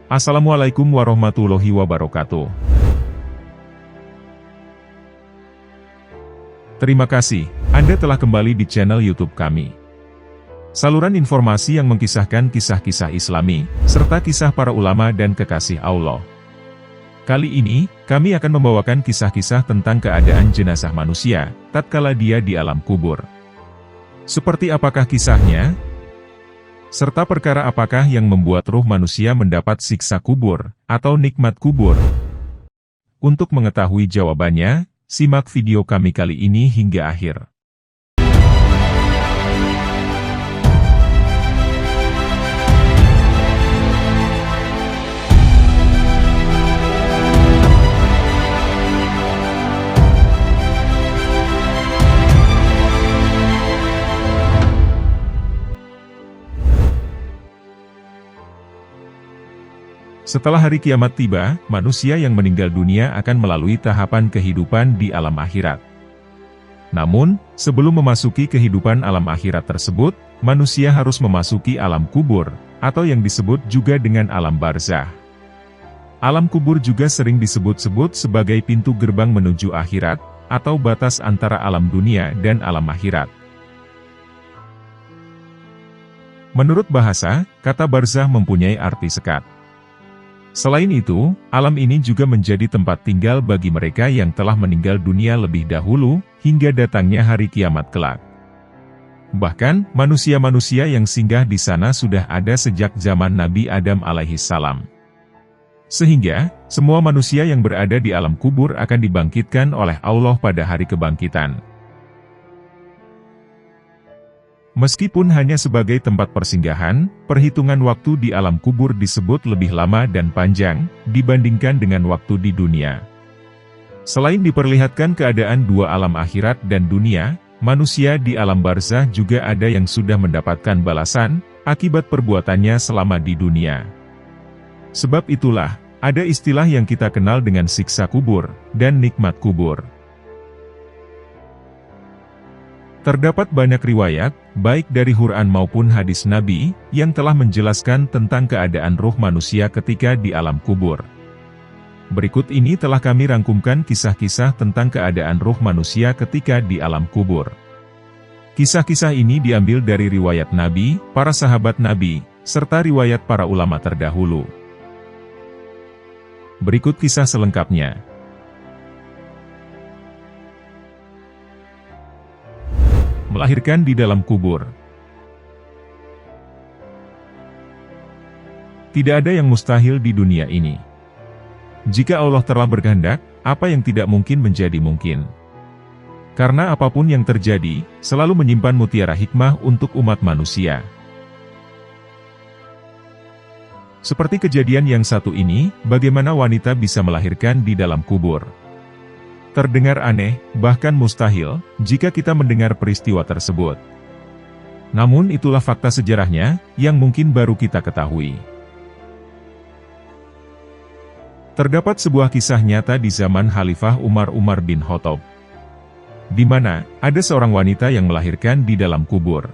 Assalamualaikum warahmatullahi wabarakatuh. Terima kasih, Anda telah kembali di channel YouTube kami. Saluran informasi yang mengkisahkan kisah-kisah Islami, serta kisah para ulama dan kekasih Allah. Kali ini, kami akan membawakan kisah-kisah tentang keadaan jenazah manusia, tatkala dia di alam kubur. Seperti apakah kisahnya? Serta perkara apakah yang membuat ruh manusia mendapat siksa kubur, atau nikmat kubur? Untuk mengetahui jawabannya, simak video kami kali ini hingga akhir. Setelah hari kiamat tiba, manusia yang meninggal dunia akan melalui tahapan kehidupan di alam akhirat. Namun, sebelum memasuki kehidupan alam akhirat tersebut, manusia harus memasuki alam kubur, atau yang disebut juga dengan alam barzah. Alam kubur juga sering disebut-sebut sebagai pintu gerbang menuju akhirat, atau batas antara alam dunia dan alam akhirat. Menurut bahasa, kata barzah mempunyai arti sekat. Selain itu, alam ini juga menjadi tempat tinggal bagi mereka yang telah meninggal dunia lebih dahulu, hingga datangnya hari kiamat kelak. Bahkan, manusia-manusia yang singgah di sana sudah ada sejak zaman Nabi Adam alaihissalam. Sehingga, semua manusia yang berada di alam kubur akan dibangkitkan oleh Allah pada hari kebangkitan. Meskipun hanya sebagai tempat persinggahan, perhitungan waktu di alam kubur disebut lebih lama dan panjang, dibandingkan dengan waktu di dunia. Selain diperlihatkan keadaan dua alam akhirat dan dunia, manusia di alam barzah juga ada yang sudah mendapatkan balasan, akibat perbuatannya selama di dunia. Sebab itulah, ada istilah yang kita kenal dengan siksa kubur, dan nikmat kubur. Terdapat banyak riwayat, baik dari Quran maupun hadis Nabi, yang telah menjelaskan tentang keadaan ruh manusia ketika di alam kubur. Berikut ini telah kami rangkumkan kisah-kisah tentang keadaan ruh manusia ketika di alam kubur. Kisah-kisah ini diambil dari riwayat Nabi, para sahabat Nabi, serta riwayat para ulama terdahulu. Berikut kisah selengkapnya. Melahirkan di dalam kubur. Tidak ada yang mustahil di dunia ini. Jika Allah telah berkehendak, apa yang tidak mungkin menjadi mungkin. Karena apapun yang terjadi, selalu menyimpan mutiara hikmah untuk umat manusia. Seperti kejadian yang satu ini, bagaimana wanita bisa melahirkan di dalam kubur. Terdengar aneh, bahkan mustahil, jika kita mendengar peristiwa tersebut. Namun itulah fakta sejarahnya, yang mungkin baru kita ketahui. Terdapat sebuah kisah nyata di zaman Khalifah Umar bin Khattab, di mana ada seorang wanita yang melahirkan di dalam kubur.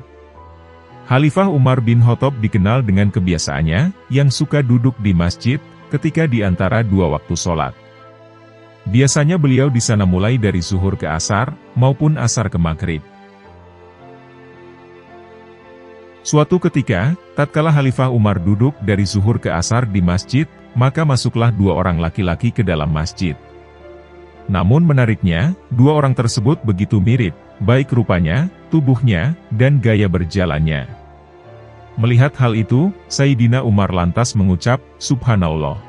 Khalifah Umar bin Khattab dikenal dengan kebiasaannya, yang suka duduk di masjid, ketika di antara dua waktu sholat. Biasanya beliau di sana mulai dari zuhur ke asar, maupun asar ke maghrib. Suatu ketika, tatkala Khalifah Umar duduk dari zuhur ke asar di masjid, maka masuklah dua orang laki-laki ke dalam masjid. Namun menariknya, dua orang tersebut begitu mirip, baik rupanya, tubuhnya, dan gaya berjalannya. Melihat hal itu, Sayyidina Umar lantas mengucap, Subhanallah.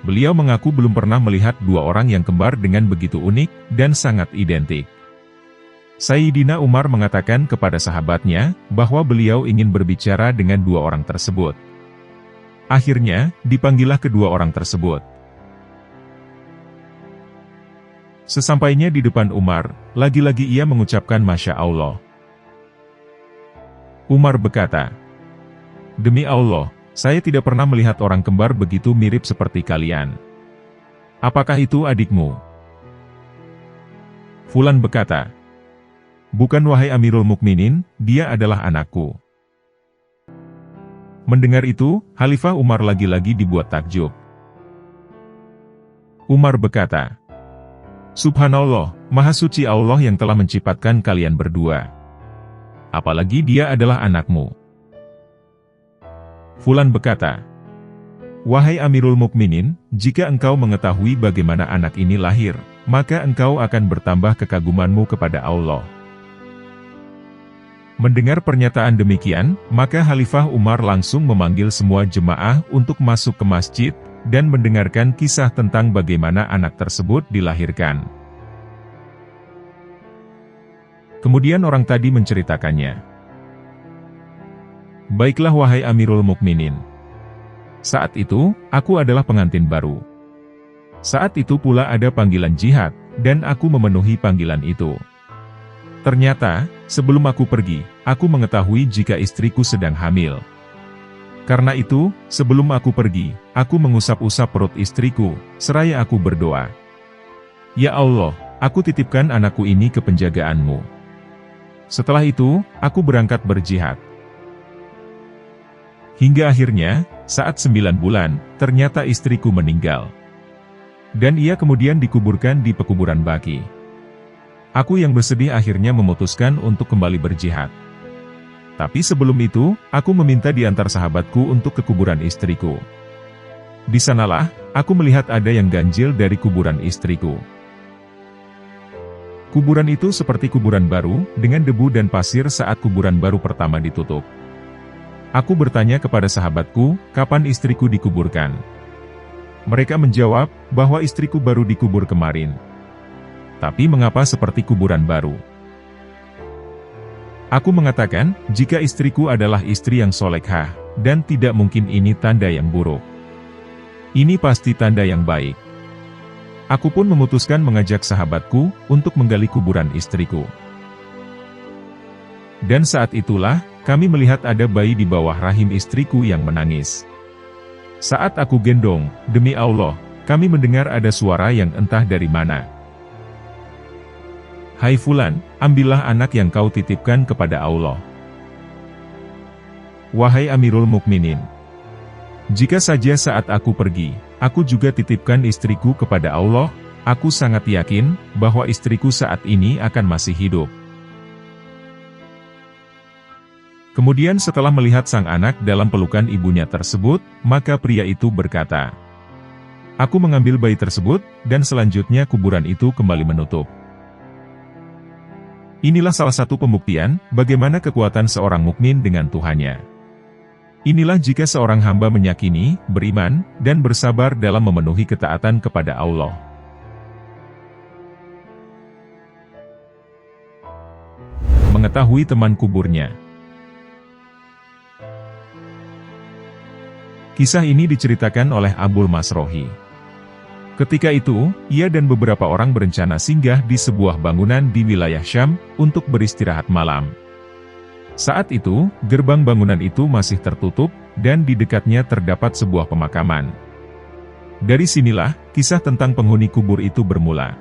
Beliau mengaku belum pernah melihat dua orang yang kembar dengan begitu unik, dan sangat identik. Sayyidina Umar mengatakan kepada sahabatnya, bahwa beliau ingin berbicara dengan dua orang tersebut. Akhirnya, dipanggillah kedua orang tersebut. Sesampainya di depan Umar, lagi-lagi ia mengucapkan Masya Allah. Umar berkata, Demi Allah, saya tidak pernah melihat orang kembar begitu mirip seperti kalian. Apakah itu adikmu? Fulan berkata, Bukan wahai Amirul Mukminin, dia adalah anakku. Mendengar itu, Khalifah Umar lagi-lagi dibuat takjub. Umar berkata, "Subhanallah, Maha Suci Allah yang telah menciptakan kalian berdua. Apalagi dia adalah anakmu." Fulan berkata, "Wahai Amirul Mukminin, jika engkau mengetahui bagaimana anak ini lahir, maka engkau akan bertambah kekagumanmu kepada Allah." Mendengar pernyataan demikian, maka Khalifah Umar langsung memanggil semua jemaah untuk masuk ke masjid, dan mendengarkan kisah tentang bagaimana anak tersebut dilahirkan. Kemudian orang tadi menceritakannya. "Baiklah wahai Amirul Mukminin. Saat itu, aku adalah pengantin baru. Saat itu pula ada panggilan jihad, dan aku memenuhi panggilan itu. Ternyata, sebelum aku pergi, aku mengetahui jika istriku sedang hamil. Karena itu, sebelum aku pergi, aku mengusap-usap perut istriku, seraya aku berdoa, 'Ya Allah, aku titipkan anakku ini ke penjagaanmu.' Setelah itu, aku berangkat berjihad. Hingga akhirnya, saat 9 bulan, ternyata istriku meninggal. Dan ia kemudian dikuburkan di pekuburan Baqi. Aku yang bersedih akhirnya memutuskan untuk kembali berjihad. Tapi sebelum itu, aku meminta di antar sahabatku untuk ke kuburan istriku. Di sanalah, aku melihat ada yang ganjil dari kuburan istriku. Kuburan itu seperti kuburan baru, dengan debu dan pasir saat kuburan baru pertama ditutup. Aku bertanya kepada sahabatku, kapan istriku dikuburkan? Mereka menjawab, bahwa istriku baru dikubur kemarin. Tapi mengapa seperti kuburan baru? Aku mengatakan, jika istriku adalah istri yang solehah, dan tidak mungkin ini tanda yang buruk. Ini pasti tanda yang baik. Aku pun memutuskan mengajak sahabatku, untuk menggali kuburan istriku. Dan saat itulah, kami melihat ada bayi di bawah rahim istriku yang menangis. Saat aku gendong, demi Allah, kami mendengar ada suara yang entah dari mana. 'Hai Fulan, ambillah anak yang kau titipkan kepada Allah.' Wahai Amirul Mukminin, jika saja saat aku pergi, aku juga titipkan istriku kepada Allah, aku sangat yakin, bahwa istriku saat ini akan masih hidup." Kemudian setelah melihat sang anak dalam pelukan ibunya tersebut, maka pria itu berkata, "Aku mengambil bayi tersebut, dan selanjutnya kuburan itu kembali menutup." Inilah salah satu pembuktian, bagaimana kekuatan seorang mukmin dengan Tuhannya. Inilah jika seorang hamba meyakini, beriman, dan bersabar dalam memenuhi ketaatan kepada Allah. Mengetahui teman kuburnya. Kisah ini diceritakan oleh Abul Masrohi. Ketika itu, ia dan beberapa orang berencana singgah di sebuah bangunan di wilayah Syam, untuk beristirahat malam. Saat itu, gerbang bangunan itu masih tertutup, dan di dekatnya terdapat sebuah pemakaman. Dari sinilah, kisah tentang penghuni kubur itu bermula.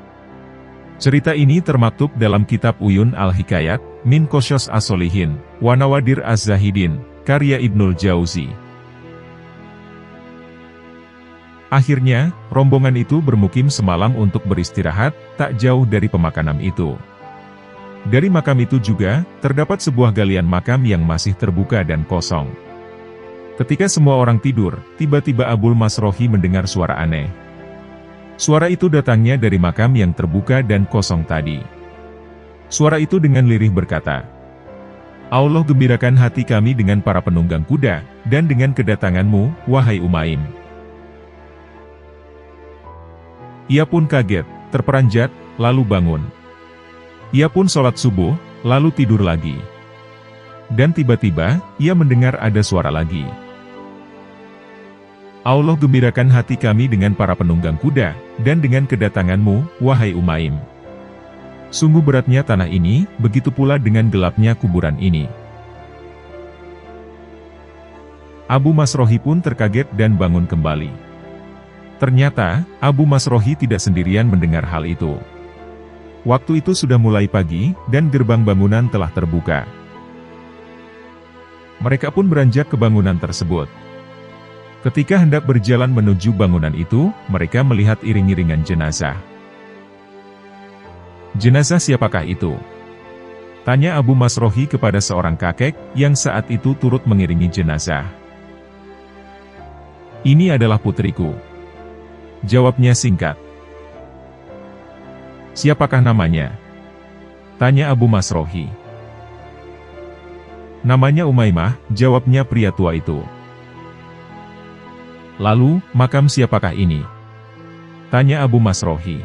Cerita ini termaktub dalam kitab Uyun Al-Hikayat, Min Qosyos As-Solihin, wa Nawadir Az-Zahidin, karya Ibnul Jauzi. Akhirnya, rombongan itu bermukim semalam untuk beristirahat, tak jauh dari pemakaman itu. Dari makam itu juga, terdapat sebuah galian makam yang masih terbuka dan kosong. Ketika semua orang tidur, tiba-tiba Abul Masrohi mendengar suara aneh. Suara itu datangnya dari makam yang terbuka dan kosong tadi. Suara itu dengan lirih berkata, "Allah gembirakan hati kami dengan para penunggang kuda, dan dengan kedatanganmu, wahai Umaim." Ia pun kaget, terperanjat, lalu bangun. Ia pun sholat subuh, lalu tidur lagi. Dan tiba-tiba, ia mendengar ada suara lagi. "Allah gembirakan hati kami dengan para penunggang kuda, dan dengan kedatanganmu, wahai Umaim. Sungguh beratnya tanah ini, begitu pula dengan gelapnya kuburan ini." Abu Masrohi pun terkaget dan bangun kembali. Ternyata, Abu Masrohi tidak sendirian mendengar hal itu. Waktu itu sudah mulai pagi, dan gerbang bangunan telah terbuka. Mereka pun beranjak ke bangunan tersebut. Ketika hendak berjalan menuju bangunan itu, mereka melihat iring-iringan jenazah. "Jenazah siapakah itu?" tanya Abu Masrohi kepada seorang kakek, yang saat itu turut mengiringi jenazah. "Ini adalah putriku," jawabnya singkat. "Siapakah namanya?" tanya Abu Masrohi. "Namanya Umaymah," jawabnya pria tua itu. "Lalu, makam siapakah ini?" tanya Abu Masrohi.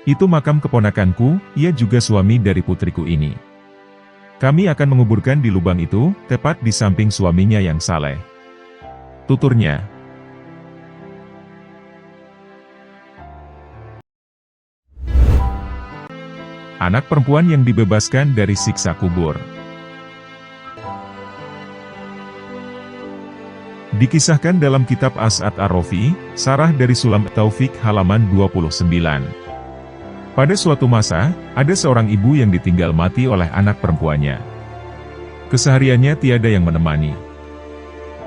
"Itu makam keponakanku, ia juga suami dari putriku ini. Kami akan menguburkan di lubang itu, tepat di samping suaminya yang saleh," tuturnya. Anak perempuan yang dibebaskan dari siksa kubur. Dikisahkan dalam kitab As'ad Ar-Rafi, Sarah dari Sulam Taufik halaman 29. Pada suatu masa, ada seorang ibu yang ditinggal mati oleh anak perempuannya. Kesehariannya tiada yang menemani.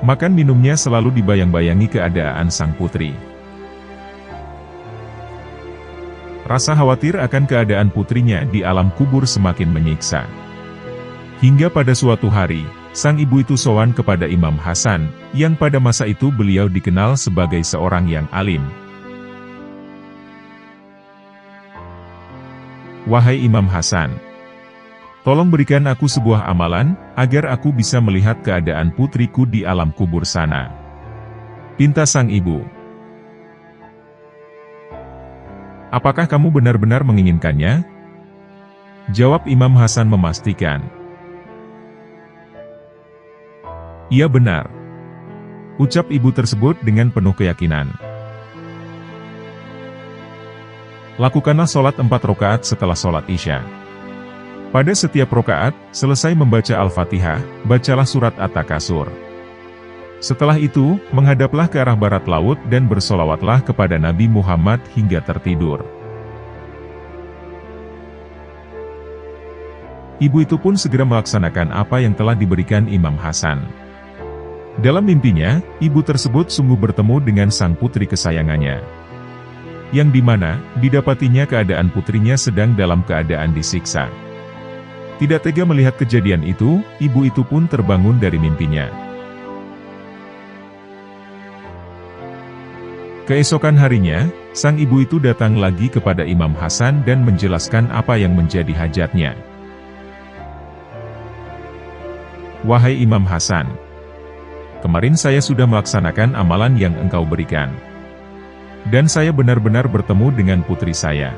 Makan minumnya selalu dibayang-bayangi keadaan sang putri. Rasa khawatir akan keadaan putrinya di alam kubur semakin menyiksa. Hingga pada suatu hari, sang ibu itu sowan kepada Imam Hasan, yang pada masa itu beliau dikenal sebagai seorang yang alim. "Wahai Imam Hasan, tolong berikan aku sebuah amalan, agar aku bisa melihat keadaan putriku di alam kubur sana," pinta sang ibu. "Apakah kamu benar-benar menginginkannya?" jawab Imam Hasan memastikan. "Iya benar," ucap ibu tersebut dengan penuh keyakinan. "Lakukanlah sholat 4 rakaat setelah sholat Isya. Pada setiap rakaat, selesai membaca Al-Fatihah, bacalah surat At-Takasur. Setelah itu, menghadaplah ke arah barat laut dan bersolawatlah kepada Nabi Muhammad hingga tertidur." Ibu itu pun segera melaksanakan apa yang telah diberikan Imam Hasan. Dalam mimpinya, ibu tersebut sungguh bertemu dengan sang putri kesayangannya, yang dimana, didapatinya keadaan putrinya sedang dalam keadaan disiksa. Tidak tega melihat kejadian itu, ibu itu pun terbangun dari mimpinya. Keesokan harinya, sang ibu itu datang lagi kepada Imam Hasan dan menjelaskan apa yang menjadi hajatnya. "Wahai Imam Hasan, kemarin saya sudah melaksanakan amalan yang engkau berikan. Dan saya benar-benar bertemu dengan putri saya.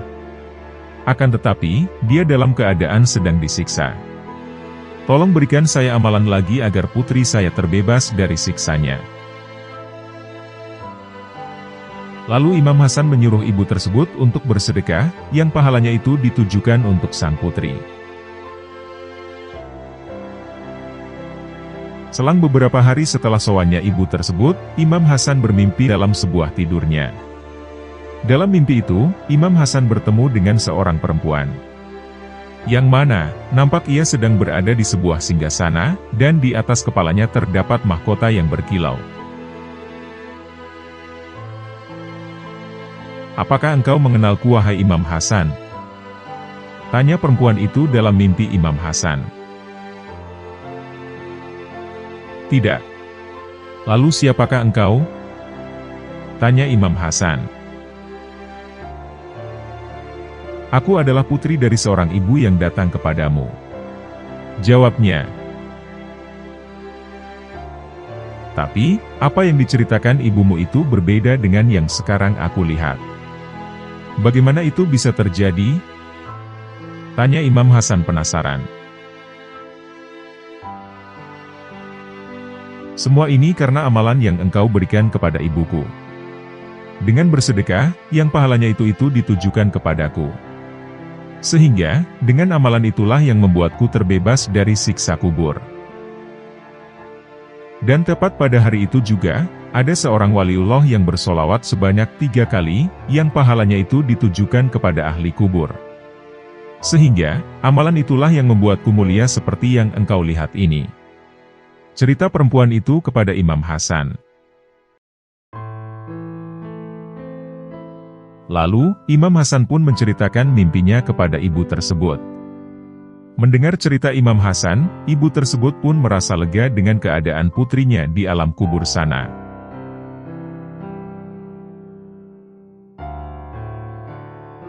Akan tetapi, dia dalam keadaan sedang disiksa. Tolong berikan saya amalan lagi agar putri saya terbebas dari siksanya." Lalu Imam Hasan menyuruh ibu tersebut untuk bersedekah, yang pahalanya itu ditujukan untuk sang putri. Selang beberapa hari setelah sowannya ibu tersebut, Imam Hasan bermimpi dalam sebuah tidurnya. Dalam mimpi itu, Imam Hasan bertemu dengan seorang perempuan, yang mana, nampak ia sedang berada di sebuah singgasana, dan di atas kepalanya terdapat mahkota yang berkilau. "Apakah engkau mengenalku wahai Imam Hasan?" tanya perempuan itu dalam mimpi Imam Hasan. "Tidak." "Lalu siapakah engkau?" tanya Imam Hasan. "Aku adalah putri dari seorang ibu yang datang kepadamu," jawabnya. "Tapi, apa yang diceritakan ibumu itu berbeda dengan yang sekarang aku lihat. Bagaimana itu bisa terjadi?" tanya Imam Hasan penasaran. "Semua ini karena amalan yang engkau berikan kepada ibuku. Dengan bersedekah, yang pahalanya itu ditujukan kepadaku. Sehingga, dengan amalan itulah yang membuatku terbebas dari siksa kubur. Dan tepat pada hari itu juga, ada seorang waliullah yang bersolawat sebanyak 3 kali, yang pahalanya itu ditujukan kepada ahli kubur. Sehingga, amalan itulah yang membuatku mulia seperti yang engkau lihat ini. Cerita perempuan itu kepada Imam Hasan. Lalu, Imam Hasan pun menceritakan mimpinya kepada ibu tersebut. Mendengar cerita Imam Hasan, ibu tersebut pun merasa lega dengan keadaan putrinya di alam kubur sana.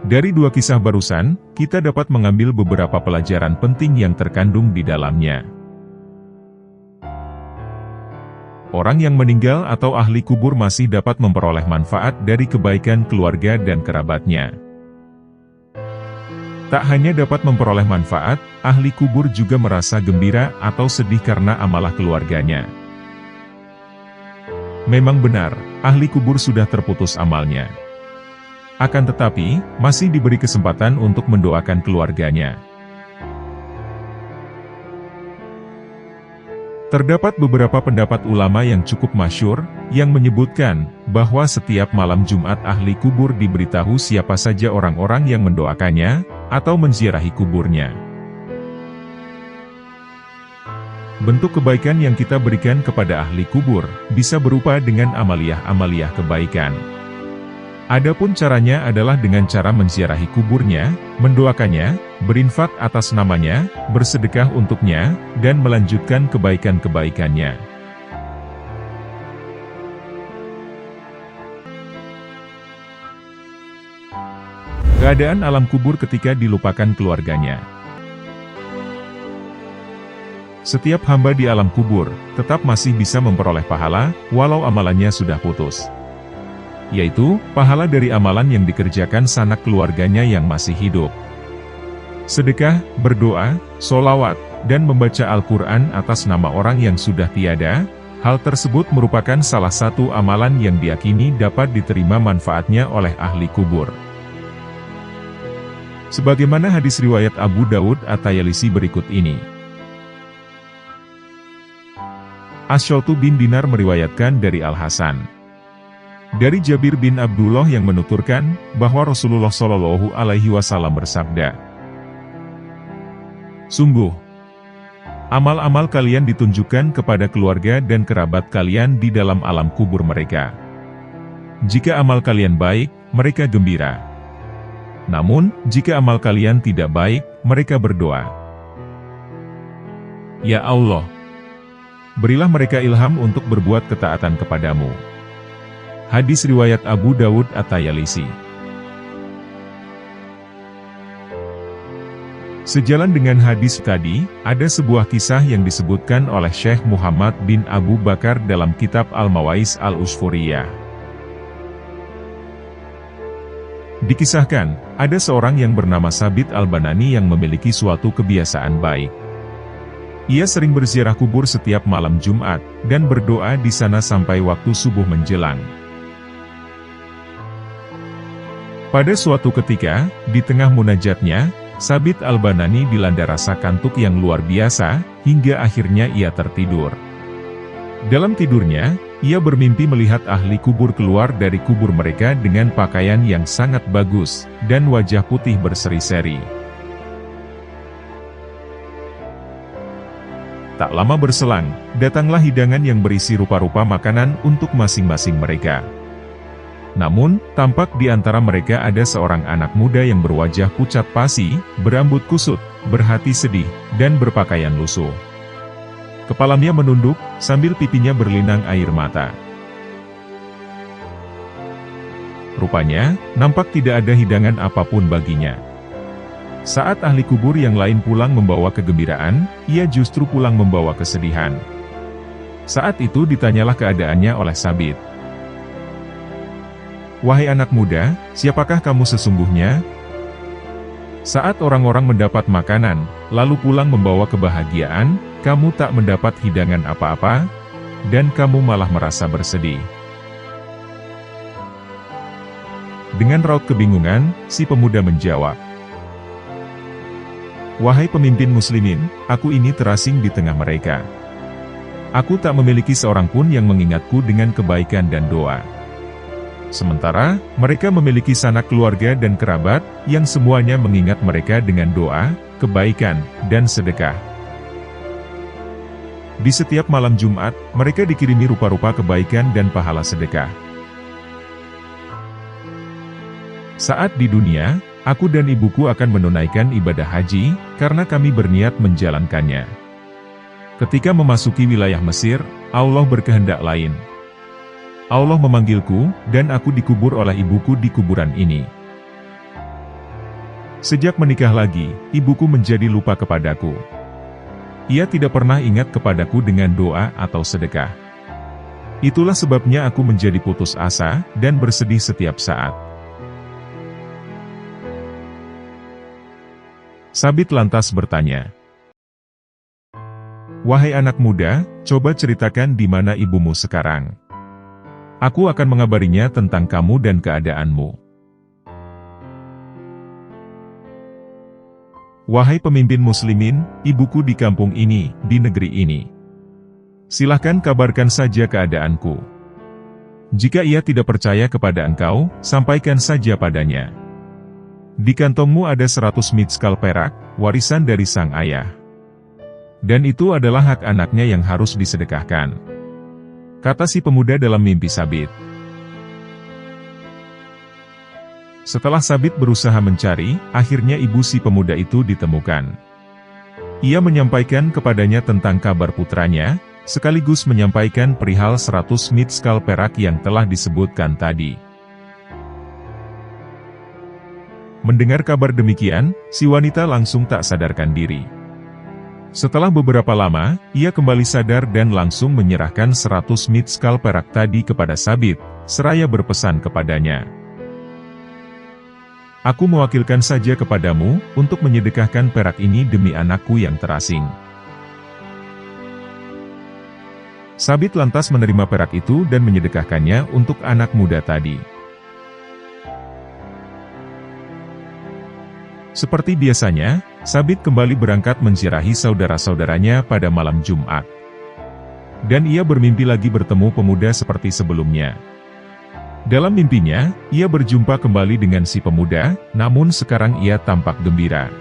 Dari dua kisah barusan, kita dapat mengambil beberapa pelajaran penting yang terkandung di dalamnya. Orang yang meninggal atau ahli kubur masih dapat memperoleh manfaat dari kebaikan keluarga dan kerabatnya. Tak hanya dapat memperoleh manfaat, ahli kubur juga merasa gembira atau sedih karena amalah keluarganya. Memang benar, ahli kubur sudah terputus amalnya. Akan tetapi, masih diberi kesempatan untuk mendoakan keluarganya. Terdapat beberapa pendapat ulama yang cukup masyhur, yang menyebutkan, bahwa setiap malam Jumat ahli kubur diberitahu siapa saja orang-orang yang mendoakannya, atau menziarahi kuburnya. Bentuk kebaikan yang kita berikan kepada ahli kubur, bisa berupa dengan amaliyah-amaliyah kebaikan. Adapun caranya adalah dengan cara menziarahi kuburnya, mendoakannya, berinfak atas namanya, bersedekah untuknya, dan melanjutkan kebaikan-kebaikannya. Keadaan alam kubur ketika dilupakan keluarganya. Setiap hamba di alam kubur, tetap masih bisa memperoleh pahala, walau amalannya sudah putus. Yaitu, pahala dari amalan yang dikerjakan sanak keluarganya yang masih hidup. Sedekah, berdoa, sholawat, dan membaca Al-Quran atas nama orang yang sudah tiada, hal tersebut merupakan salah satu amalan yang diyakini dapat diterima manfaatnya oleh ahli kubur. Sebagaimana hadis riwayat Abu Daud At-Tayalisi berikut ini. Asy'atu bin Dinar meriwayatkan dari Al-Hasan. Dari Jabir bin Abdullah yang menuturkan, bahwa Rasulullah Shallallahu Alaihi Wasallam bersabda, "Sungguh, amal-amal kalian ditunjukkan kepada keluarga dan kerabat kalian di dalam alam kubur mereka. Jika amal kalian baik, mereka gembira. Namun, jika amal kalian tidak baik, mereka berdoa, 'Ya Allah, berilah mereka ilham untuk berbuat ketaatan kepadamu.'" Hadis riwayat Abu Daud At-Tayalisi. Sejalan dengan hadis tadi, ada sebuah kisah yang disebutkan oleh Syekh Muhammad bin Abu Bakar dalam kitab Al-Mawais Al-Usfuriyah. Dikisahkan, ada seorang yang bernama Sabit Al-Banani yang memiliki suatu kebiasaan baik. Ia sering berziarah kubur setiap malam Jumat, dan berdoa di sana sampai waktu subuh menjelang. Pada suatu ketika, di tengah munajatnya, Sabit Al-Banani dilanda rasa kantuk yang luar biasa, hingga akhirnya ia tertidur. Dalam tidurnya, ia bermimpi melihat ahli kubur keluar dari kubur mereka dengan pakaian yang sangat bagus, dan wajah putih berseri-seri. Tak lama berselang, datanglah hidangan yang berisi rupa-rupa makanan untuk masing-masing mereka. Namun, tampak di antara mereka ada seorang anak muda yang berwajah pucat pasi, berambut kusut, berhati sedih, dan berpakaian lusuh. Kepalanya menunduk, sambil pipinya berlinang air mata. Rupanya, nampak tidak ada hidangan apapun baginya. Saat ahli kubur yang lain pulang membawa kegembiraan, ia justru pulang membawa kesedihan. Saat itu ditanyalah keadaannya oleh Sabit. "Wahai anak muda, siapakah kamu sesungguhnya?" "Saat orang-orang mendapat makanan, lalu pulang membawa kebahagiaan, kamu tak mendapat hidangan apa-apa, dan kamu malah merasa bersedih." Dengan raut kebingungan, si pemuda menjawab, "Wahai pemimpin muslimin, aku ini terasing di tengah mereka. Aku tak memiliki seorang pun yang mengingatku dengan kebaikan dan doa. Sementara, mereka memiliki sanak keluarga dan kerabat, yang semuanya mengingat mereka dengan doa, kebaikan, dan sedekah. Di setiap malam Jumat, mereka dikirimi rupa-rupa kebaikan dan pahala sedekah. Saat di dunia, aku dan ibuku akan menunaikan ibadah haji, karena kami berniat menjalankannya. Ketika memasuki wilayah Mesir, Allah berkehendak lain. Allah memanggilku, dan aku dikubur oleh ibuku di kuburan ini. Sejak menikah lagi, ibuku menjadi lupa kepadaku. Ia tidak pernah ingat kepadaku dengan doa atau sedekah. Itulah sebabnya aku menjadi putus asa, dan bersedih setiap saat. Sabit lantas bertanya, "Wahai anak muda, coba ceritakan di mana ibumu sekarang. Aku akan mengabarinya tentang kamu dan keadaanmu." "Wahai pemimpin muslimin, ibuku di kampung ini, di negeri ini. Silahkan kabarkan saja keadaanku. Jika ia tidak percaya kepada engkau, sampaikan saja padanya. Di kantongmu ada 100 mitskal perak, warisan dari sang ayah. Dan itu adalah hak anaknya yang harus disedekahkan," kata si pemuda dalam mimpi Sabit. Setelah Sabit berusaha mencari, akhirnya ibu si pemuda itu ditemukan. Ia menyampaikan kepadanya tentang kabar putranya, sekaligus menyampaikan perihal 100 mitskal perak yang telah disebutkan tadi. Mendengar kabar demikian, si wanita langsung tak sadarkan diri. Setelah beberapa lama, ia kembali sadar dan langsung menyerahkan 100 mitskal perak tadi kepada Sabit, seraya berpesan kepadanya, "Aku mewakilkan saja kepadamu, untuk menyedekahkan perak ini demi anakku yang terasing." Sabit lantas menerima perak itu dan menyedekahkannya untuk anak muda tadi. Seperti biasanya, Sabit kembali berangkat menziarahi saudara-saudaranya pada malam Jumat. Dan ia bermimpi lagi bertemu pemuda seperti sebelumnya. Dalam mimpinya, ia berjumpa kembali dengan si pemuda, namun sekarang ia tampak gembira.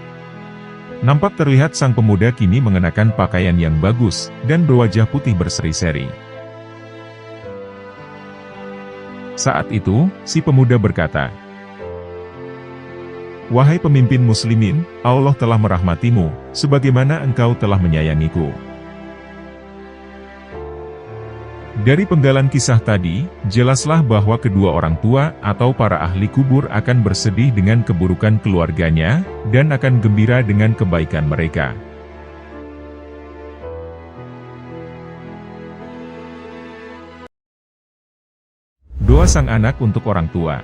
Nampak terlihat sang pemuda kini mengenakan pakaian yang bagus, dan berwajah putih berseri-seri. Saat itu, si pemuda berkata, "Wahai pemimpin muslimin, Allah telah merahmatimu, sebagaimana engkau telah menyayangiku." Dari penggalan kisah tadi, jelaslah bahwa kedua orang tua atau para ahli kubur akan bersedih dengan keburukan keluarganya, dan akan gembira dengan kebaikan mereka. Doa sang anak untuk orang tua.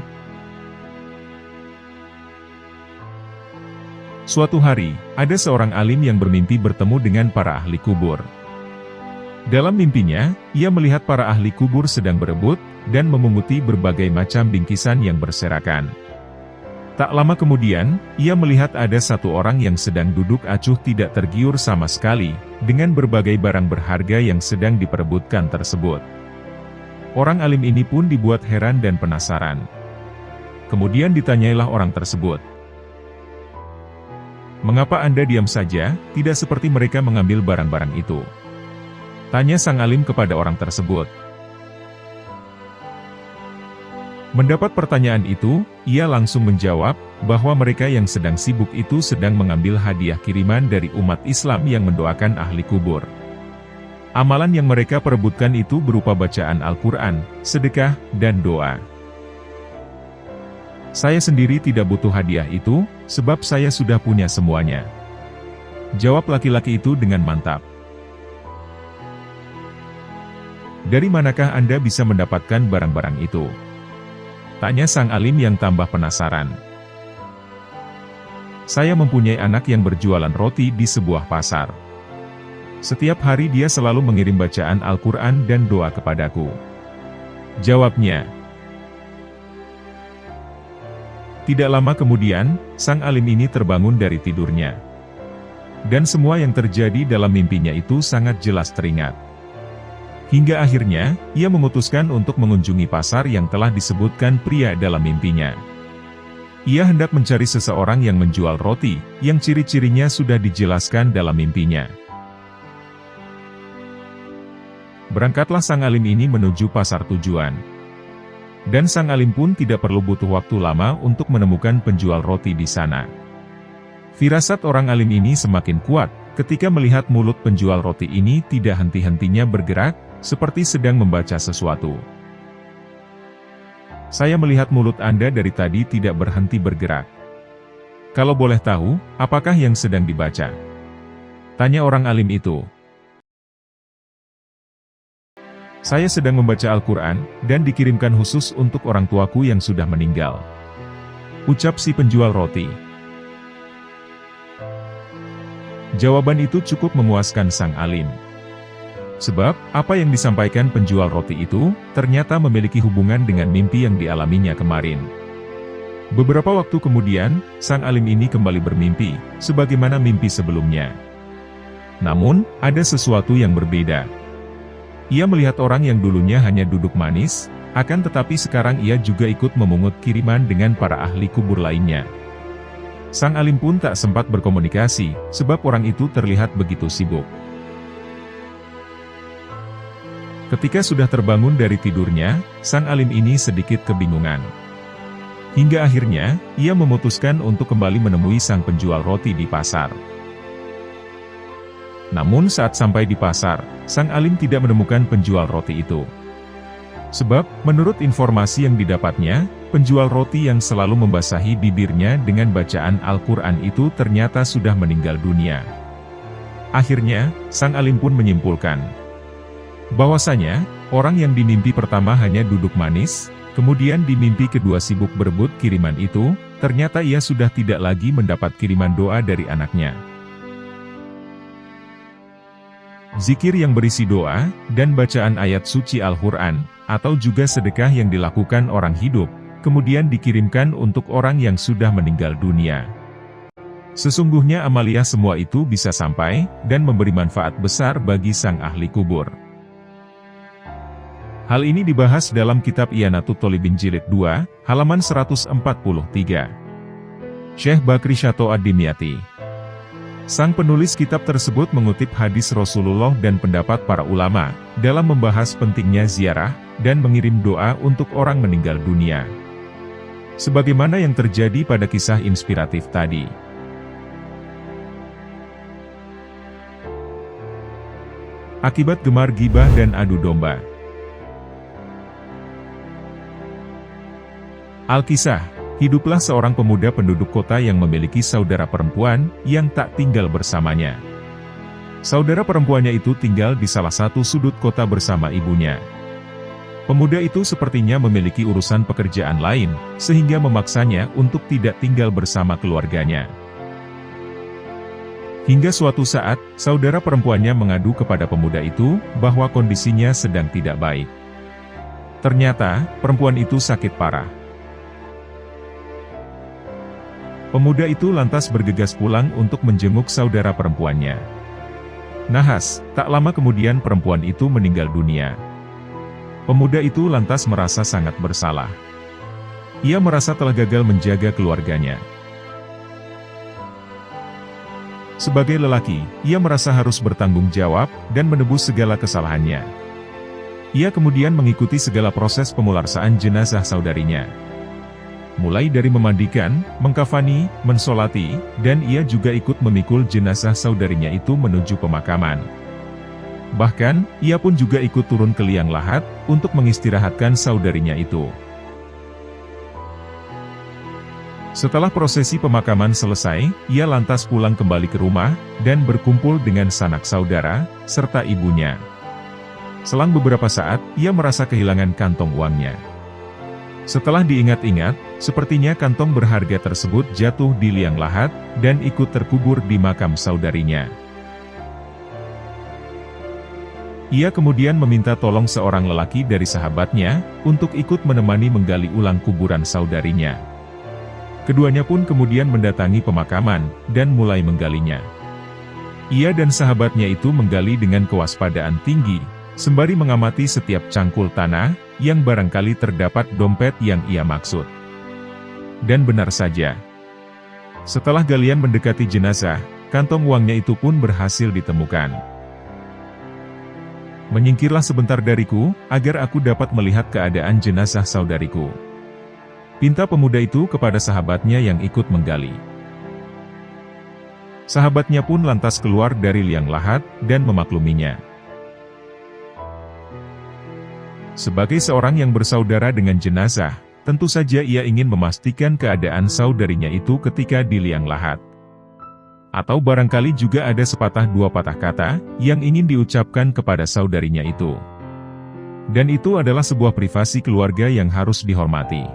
Suatu hari, ada seorang alim yang bermimpi bertemu dengan para ahli kubur. Dalam mimpinya, ia melihat para ahli kubur sedang berebut, dan memunguti berbagai macam bingkisan yang berserakan. Tak lama kemudian, ia melihat ada satu orang yang sedang duduk acuh tidak tergiur sama sekali, dengan berbagai barang berharga yang sedang diperebutkan tersebut. Orang alim ini pun dibuat heran dan penasaran. Kemudian ditanyailah orang tersebut, "Mengapa Anda diam saja, tidak seperti mereka mengambil barang-barang itu?" Tanya sang alim kepada orang tersebut. Mendapat pertanyaan itu, ia langsung menjawab, bahwa mereka yang sedang sibuk itu sedang mengambil hadiah kiriman dari umat Islam yang mendoakan ahli kubur. Amalan yang mereka perebutkan itu berupa bacaan Al-Quran, sedekah, dan doa. "Saya sendiri tidak butuh hadiah itu, sebab saya sudah punya semuanya," jawab laki-laki itu dengan mantap. "Dari manakah Anda bisa mendapatkan barang-barang itu?" tanya sang alim yang tambah penasaran. "Saya mempunyai anak yang berjualan roti di sebuah pasar. Setiap hari dia selalu mengirim bacaan Al-Quran dan doa kepadaku," jawabnya. Tidak lama kemudian, sang alim ini terbangun dari tidurnya. Dan semua yang terjadi dalam mimpinya itu sangat jelas teringat. Hingga akhirnya, ia memutuskan untuk mengunjungi pasar yang telah disebutkan pria dalam mimpinya. Ia hendak mencari seseorang yang menjual roti, yang ciri-cirinya sudah dijelaskan dalam mimpinya. Berangkatlah sang alim ini menuju pasar tujuan. Dan sang alim pun tidak perlu butuh waktu lama untuk menemukan penjual roti di sana. Firasat orang alim ini semakin kuat, ketika melihat mulut penjual roti ini tidak henti-hentinya bergerak, seperti sedang membaca sesuatu. Saya melihat mulut Anda dari tadi tidak berhenti bergerak. Kalau boleh tahu, apakah yang sedang dibaca? Tanya orang alim itu. Saya sedang membaca Al-Quran, dan dikirimkan khusus untuk orang tuaku yang sudah meninggal. Ucap si penjual roti. Jawaban itu cukup memuaskan sang alim. Sebab, apa yang disampaikan penjual roti itu, ternyata memiliki hubungan dengan mimpi yang dialaminya kemarin. Beberapa waktu kemudian, sang alim ini kembali bermimpi, sebagaimana mimpi sebelumnya. Namun, ada sesuatu yang berbeda. Ia melihat orang yang dulunya hanya duduk manis, akan tetapi sekarang ia juga ikut memungut kiriman dengan para ahli kubur lainnya. Sang alim pun tak sempat berkomunikasi, sebab orang itu terlihat begitu sibuk. Ketika sudah terbangun dari tidurnya, sang alim ini sedikit kebingungan. Hingga akhirnya, ia memutuskan untuk kembali menemui sang penjual roti di pasar. Namun saat sampai di pasar, sang alim tidak menemukan penjual roti itu. Sebab, menurut informasi yang didapatnya, penjual roti yang selalu membasahi bibirnya dengan bacaan Al-Quran itu ternyata sudah meninggal dunia. Akhirnya, sang alim pun menyimpulkan bahwasanya, orang yang di mimpi pertama hanya duduk manis, kemudian di mimpi kedua sibuk berebut kiriman itu, ternyata ia sudah tidak lagi mendapat kiriman doa dari anaknya. Zikir yang berisi doa, dan bacaan ayat suci Al-Quran, atau juga sedekah yang dilakukan orang hidup, kemudian dikirimkan untuk orang yang sudah meninggal dunia. Sesungguhnya amalia semua itu bisa sampai, dan memberi manfaat besar bagi sang ahli kubur. Hal ini dibahas dalam kitab I'anatut Thalibin Jilid 2, halaman 143. Syekh Bakri Syato Ad-Dimyati. Sang penulis kitab tersebut mengutip hadis Rasulullah dan pendapat para ulama, dalam membahas pentingnya ziarah, dan mengirim doa untuk orang meninggal dunia. Sebagaimana yang terjadi pada kisah inspiratif tadi. Akibat gemar gibah dan adu domba. Alkisah, hiduplah seorang pemuda penduduk kota yang memiliki saudara perempuan, yang tak tinggal bersamanya. Saudara perempuannya itu tinggal di salah satu sudut kota bersama ibunya. Pemuda itu sepertinya memiliki urusan pekerjaan lain, sehingga memaksanya untuk tidak tinggal bersama keluarganya. Hingga suatu saat, saudara perempuannya mengadu kepada pemuda itu, bahwa kondisinya sedang tidak baik. Ternyata, perempuan itu sakit parah. Pemuda itu lantas bergegas pulang untuk menjenguk saudara perempuannya. Nahas, tak lama kemudian perempuan itu meninggal dunia. Pemuda itu lantas merasa sangat bersalah. Ia merasa telah gagal menjaga keluarganya. Sebagai lelaki, ia merasa harus bertanggung jawab, dan menebus segala kesalahannya. Ia kemudian mengikuti segala proses pemularsaan jenazah saudarinya. Mulai dari memandikan, mengkafani, mensolati, dan ia juga ikut memikul jenazah saudarinya itu menuju pemakaman. Bahkan, ia pun juga ikut turun ke liang lahat, untuk mengistirahatkan saudarinya itu. Setelah prosesi pemakaman selesai, ia lantas pulang kembali ke rumah, dan berkumpul dengan sanak saudara, serta ibunya. Selang beberapa saat, ia merasa kehilangan kantong uangnya. Setelah diingat-ingat, sepertinya kantong berharga tersebut jatuh di liang lahat, dan ikut terkubur di makam saudarinya. Ia kemudian meminta tolong seorang lelaki dari sahabatnya, untuk ikut menemani menggali ulang kuburan saudarinya. Keduanya pun kemudian mendatangi pemakaman, dan mulai menggalinya. Ia dan sahabatnya itu menggali dengan kewaspadaan tinggi, sembari mengamati setiap cangkul tanah, yang barangkali terdapat dompet yang ia maksud. Dan benar saja. Setelah galian mendekati jenazah, kantong uangnya itu pun berhasil ditemukan. Menyingkirlah sebentar dariku, agar aku dapat melihat keadaan jenazah saudariku. Pinta pemuda itu kepada sahabatnya yang ikut menggali. Sahabatnya pun lantas keluar dari liang lahat, dan memakluminya. Sebagai seorang yang bersaudara dengan jenazah, tentu saja ia ingin memastikan keadaan saudarinya itu ketika di liang lahat. Atau barangkali juga ada sepatah dua patah kata, yang ingin diucapkan kepada saudarinya itu. Dan itu adalah sebuah privasi keluarga yang harus dihormati.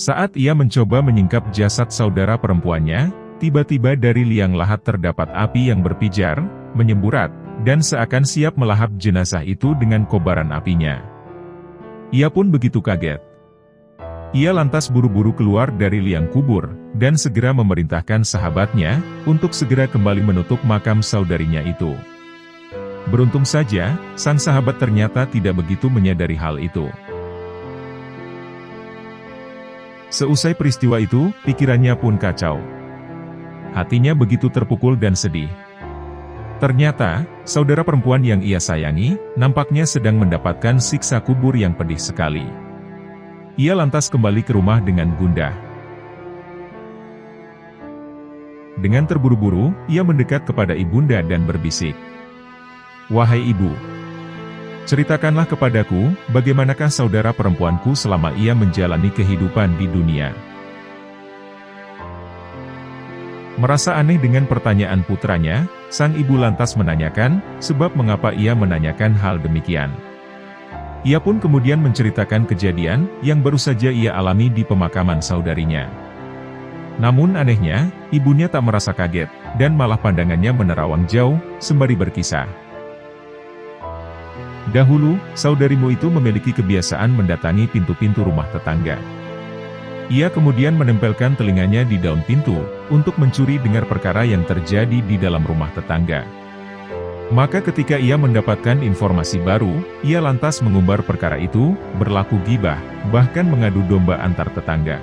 Saat ia mencoba menyingkap jasad saudara perempuannya, tiba-tiba dari liang lahat terdapat api yang berpijar, menyemburat, dan seakan siap melahap jenazah itu dengan kobaran apinya. Ia pun begitu kaget. Ia lantas buru-buru keluar dari liang kubur, dan segera memerintahkan sahabatnya, untuk segera kembali menutup makam saudarinya itu. Beruntung saja, sang sahabat ternyata tidak begitu menyadari hal itu. Seusai peristiwa itu, pikirannya pun kacau. Hatinya begitu terpukul dan sedih. Ternyata, saudara perempuan yang ia sayangi, nampaknya sedang mendapatkan siksa kubur yang pedih sekali. Ia lantas kembali ke rumah dengan gundah. Dengan terburu-buru, ia mendekat kepada ibunda dan berbisik. "Wahai ibu, ceritakanlah kepadaku, bagaimanakah saudara perempuanku selama ia menjalani kehidupan di dunia?" Merasa aneh dengan pertanyaan putranya, sang ibu lantas menanyakan, sebab mengapa ia menanyakan hal demikian. Ia pun kemudian menceritakan kejadian, yang baru saja ia alami di pemakaman saudarinya. Namun anehnya, ibunya tak merasa kaget, dan malah pandangannya menerawang jauh, sembari berkisah. "Dahulu, saudarimu itu memiliki kebiasaan mendatangi pintu-pintu rumah tetangga. Ia kemudian menempelkan telinganya di daun pintu, untuk mencuri dengar perkara yang terjadi di dalam rumah tetangga. Maka ketika ia mendapatkan informasi baru, ia lantas mengumbar perkara itu, berlaku gibah, bahkan mengadu domba antar tetangga."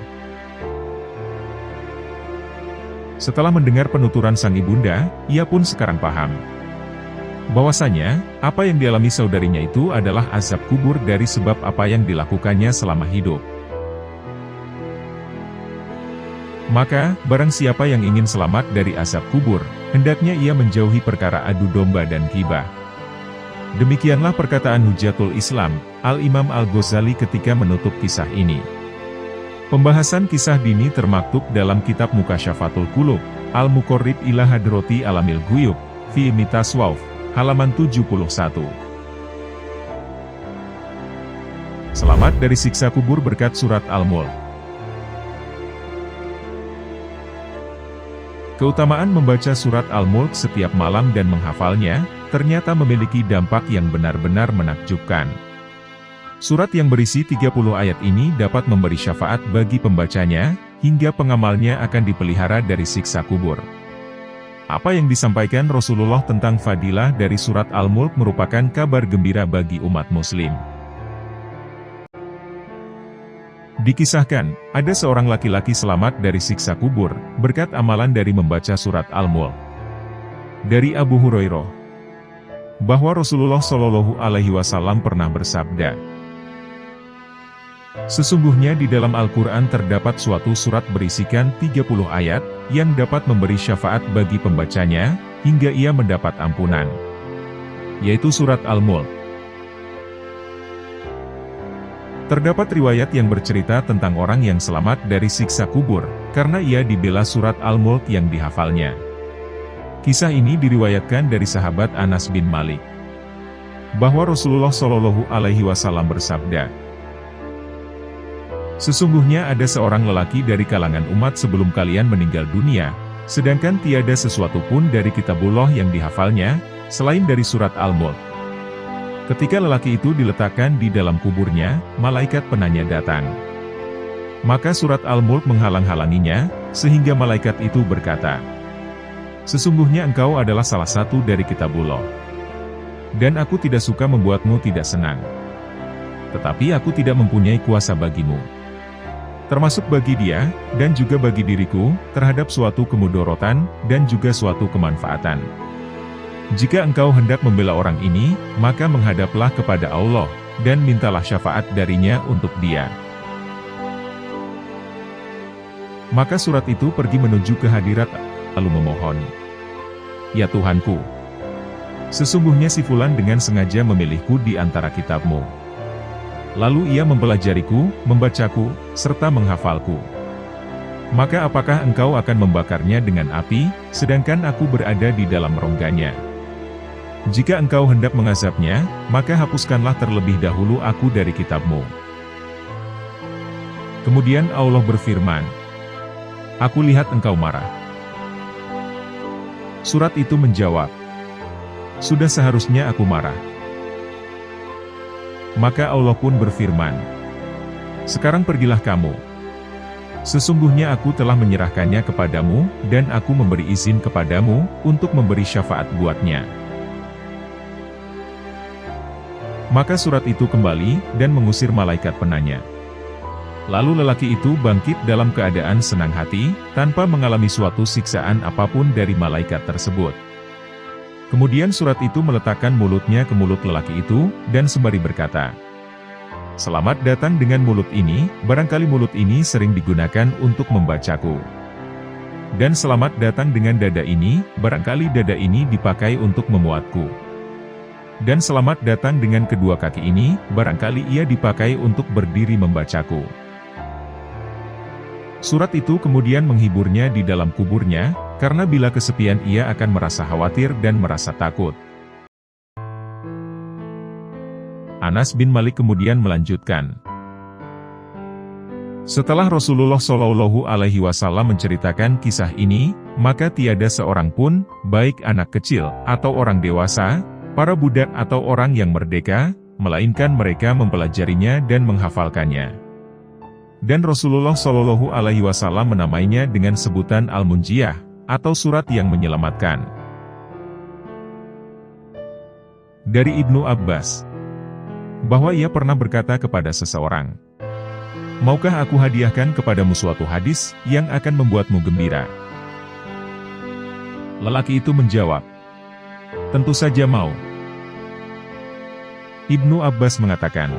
Setelah mendengar penuturan sang ibunda, ia pun sekarang paham. Bahwasanya, apa yang dialami saudarinya itu adalah azab kubur dari sebab apa yang dilakukannya selama hidup. Maka, barang siapa yang ingin selamat dari azab kubur, hendaknya ia menjauhi perkara adu domba dan gibah. Demikianlah perkataan Hujatul Islam, Al-Imam Al-Ghazali ketika menutup kisah ini. Pembahasan kisah dini termaktub dalam kitab Mukasyafatul Qulub, Al-Muqarrib ila Hadrati Alamil Ghuyub, fi Ilmi Tasawwuf, halaman 71. Selamat dari siksa kubur berkat surat Al-Mulk. Keutamaan membaca surat Al-Mulk setiap malam dan menghafalnya, ternyata memiliki dampak yang benar-benar menakjubkan. Surat yang berisi 30 ayat ini dapat memberi syafaat bagi pembacanya, hingga pengamalnya akan dipelihara dari siksa kubur. Apa yang disampaikan Rasulullah tentang fadilah dari surat Al-Mulk merupakan kabar gembira bagi umat muslim. Dikisahkan, ada seorang laki-laki selamat dari siksa kubur, berkat amalan dari membaca surat Al-Mulk. Dari Abu Hurairah, bahwa Rasulullah Shallallahu Alaihi Wasallam pernah bersabda, "Sesungguhnya di dalam Al-Quran terdapat suatu surat berisikan 30 ayat, yang dapat memberi syafaat bagi pembacanya, hingga ia mendapat ampunan." Yaitu surat Al-Mulk. Terdapat riwayat yang bercerita tentang orang yang selamat dari siksa kubur, karena ia dibela surat Al-Mulk yang dihafalnya. Kisah ini diriwayatkan dari sahabat Anas bin Malik, bahwa Rasulullah Shallallahu Alaihi Wasallam bersabda, "Sesungguhnya ada seorang lelaki dari kalangan umat sebelum kalian meninggal dunia, sedangkan tiada sesuatu pun dari kitabullah yang dihafalnya, selain dari surat Al-Mulk. Ketika lelaki itu diletakkan di dalam kuburnya, malaikat penanya datang. Maka surat Al-Mulk menghalang-halanginya, sehingga malaikat itu berkata, Sesungguhnya engkau adalah salah satu dari Kitabullah. Dan aku tidak suka membuatmu tidak senang. Tetapi aku tidak mempunyai kuasa bagimu. Termasuk bagi dia, dan juga bagi diriku, terhadap suatu kemudorotan, dan juga suatu kemanfaatan. Jika engkau hendak membela orang ini, maka menghadaplah kepada Allah, dan mintalah syafaat darinya untuk dia. Maka surat itu pergi menuju ke hadirat lalu memohon, "Ya Tuhanku, sesungguhnya si Fulan dengan sengaja memilihku di antara kitabmu. Lalu ia mempelajariku, membacaku, serta menghafalku. Maka apakah engkau akan membakarnya dengan api, sedangkan aku berada di dalam rongganya? Jika engkau hendak mengazabnya, maka hapuskanlah terlebih dahulu aku dari kitabmu." Kemudian Allah berfirman, "Aku lihat engkau marah." Surat itu menjawab, "Sudah seharusnya aku marah." Maka Allah pun berfirman, "Sekarang pergilah kamu. Sesungguhnya aku telah menyerahkannya kepadamu, dan aku memberi izin kepadamu, untuk memberi syafaat buatnya." Maka surat itu kembali, dan mengusir malaikat penanya. Lalu lelaki itu bangkit dalam keadaan senang hati, tanpa mengalami suatu siksaan apapun dari malaikat tersebut. Kemudian surat itu meletakkan mulutnya ke mulut lelaki itu, dan sembari berkata, "Selamat datang dengan mulut ini, barangkali mulut ini sering digunakan untuk membacaku. Dan selamat datang dengan dada ini, barangkali dada ini dipakai untuk memuatku. Dan selamat datang dengan kedua kaki ini, barangkali ia dipakai untuk berdiri membacaku." Surat itu kemudian menghiburnya di dalam kuburnya, karena bila kesepian ia akan merasa khawatir dan merasa takut. Anas bin Malik kemudian melanjutkan, "Setelah Rasulullah Shallallahu Alaihi Wasallam menceritakan kisah ini, maka tiada seorang pun, baik anak kecil, atau orang dewasa, para budak atau orang yang merdeka, melainkan mereka mempelajarinya dan menghafalkannya. Dan Rasulullah Shallallahu Alaihi Wasallam menamainya dengan sebutan Al-Munjiyah, atau surat yang menyelamatkan." Dari Ibnu Abbas, bahwa ia pernah berkata kepada seseorang, "Maukah aku hadiahkan kepadamu suatu hadis, yang akan membuatmu gembira?" Lelaki itu menjawab, "Tentu saja mau." Ibnu Abbas mengatakan,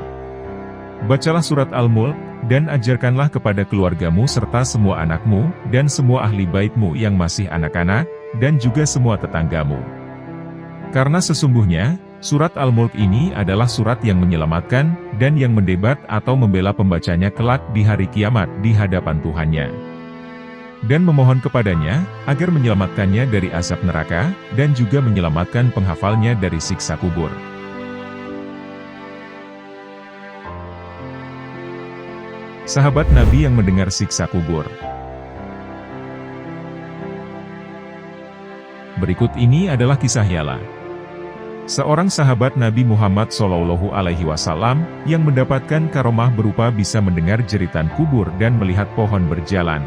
"Bacalah surat Al-Mulk, dan ajarkanlah kepada keluargamu serta semua anakmu, dan semua ahli baitmu yang masih anak-anak, dan juga semua tetanggamu. Karena sesungguhnya, surat Al-Mulk ini adalah surat yang menyelamatkan, dan yang mendebat atau membela pembacanya kelak di hari kiamat di hadapan Tuhannya. Dan memohon kepadanya, agar menyelamatkannya dari azab neraka, dan juga menyelamatkan penghafalnya dari siksa kubur." Sahabat Nabi yang mendengar siksa kubur. Berikut ini adalah kisah Yala, seorang sahabat Nabi Muhammad Shallallahu Alaihi Wasallam, yang mendapatkan karomah berupa bisa mendengar jeritan kubur dan melihat pohon berjalan.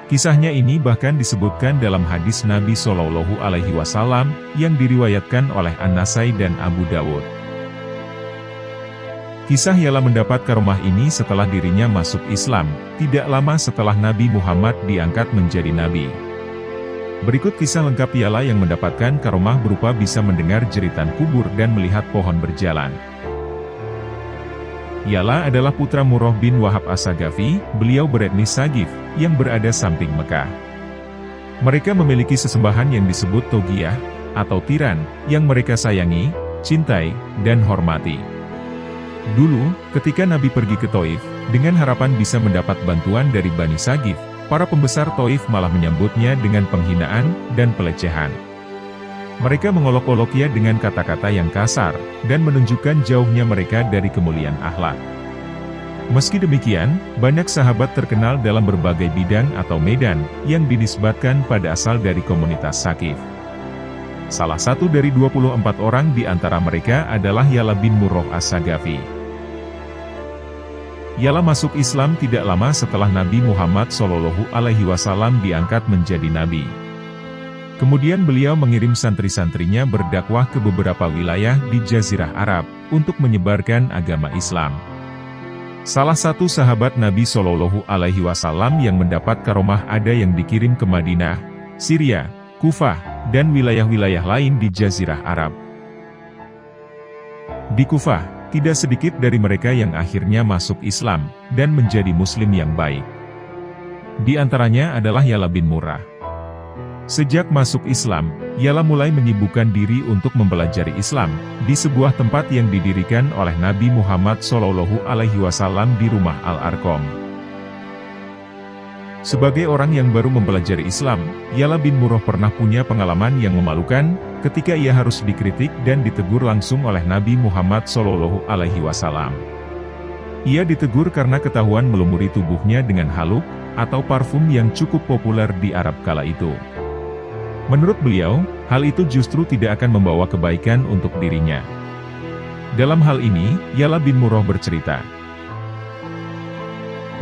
Kisahnya ini bahkan disebutkan dalam hadis Nabi Shallallahu Alaihi Wasallam, yang diriwayatkan oleh An-Nasai dan Abu Dawud. Kisah Yala mendapat karomah ini setelah dirinya masuk Islam, tidak lama setelah Nabi Muhammad diangkat menjadi Nabi. Berikut kisah lengkap Yala yang mendapatkan karomah berupa bisa mendengar jeritan kubur dan melihat pohon berjalan. Yala adalah putra Murrah bin Wahab As-Sagafi, beliau beretnis Sagif, yang berada samping Mekah. Mereka memiliki sesembahan yang disebut Togiyah, atau tiran, yang mereka sayangi, cintai, dan hormati. Dulu, ketika Nabi pergi ke Taif, dengan harapan bisa mendapat bantuan dari Bani Sagif, para pembesar Taif malah menyambutnya dengan penghinaan dan pelecehan. Mereka mengolok-oloknya dengan kata-kata yang kasar, dan menunjukkan jauhnya mereka dari kemuliaan akhlak. Meski demikian, banyak sahabat terkenal dalam berbagai bidang atau medan, yang dinisbatkan pada asal dari komunitas Sakif. Salah satu dari 24 orang di antara mereka adalah Yala bin Murrah As-Sagafi. Yala masuk Islam tidak lama setelah Nabi Muhammad SAW diangkat menjadi Nabi. Kemudian beliau mengirim santri-santrinya berdakwah ke beberapa wilayah di Jazirah Arab, untuk menyebarkan agama Islam. Salah satu sahabat Nabi Shallallahu Alaihi Wasallam yang mendapat karomah ada yang dikirim ke Madinah, Syria, Kufah, dan wilayah-wilayah lain di Jazirah Arab. Di Kufah, tidak sedikit dari mereka yang akhirnya masuk Islam, dan menjadi Muslim yang baik. Di antaranya adalah Ya'la bin Murrah. Sejak masuk Islam, Ya'la mulai menyibukkan diri untuk mempelajari Islam, di sebuah tempat yang didirikan oleh Nabi Muhammad SAW di rumah Al-Arqam. Sebagai orang yang baru mempelajari Islam, Ya'la bin Murrah pernah punya pengalaman yang memalukan, ketika ia harus dikritik dan ditegur langsung oleh Nabi Muhammad SAW. Ia ditegur karena ketahuan melumuri tubuhnya dengan haluk, atau parfum yang cukup populer di Arab kala itu. Menurut beliau, hal itu justru tidak akan membawa kebaikan untuk dirinya. Dalam hal ini, Ya'la bin Murrah bercerita,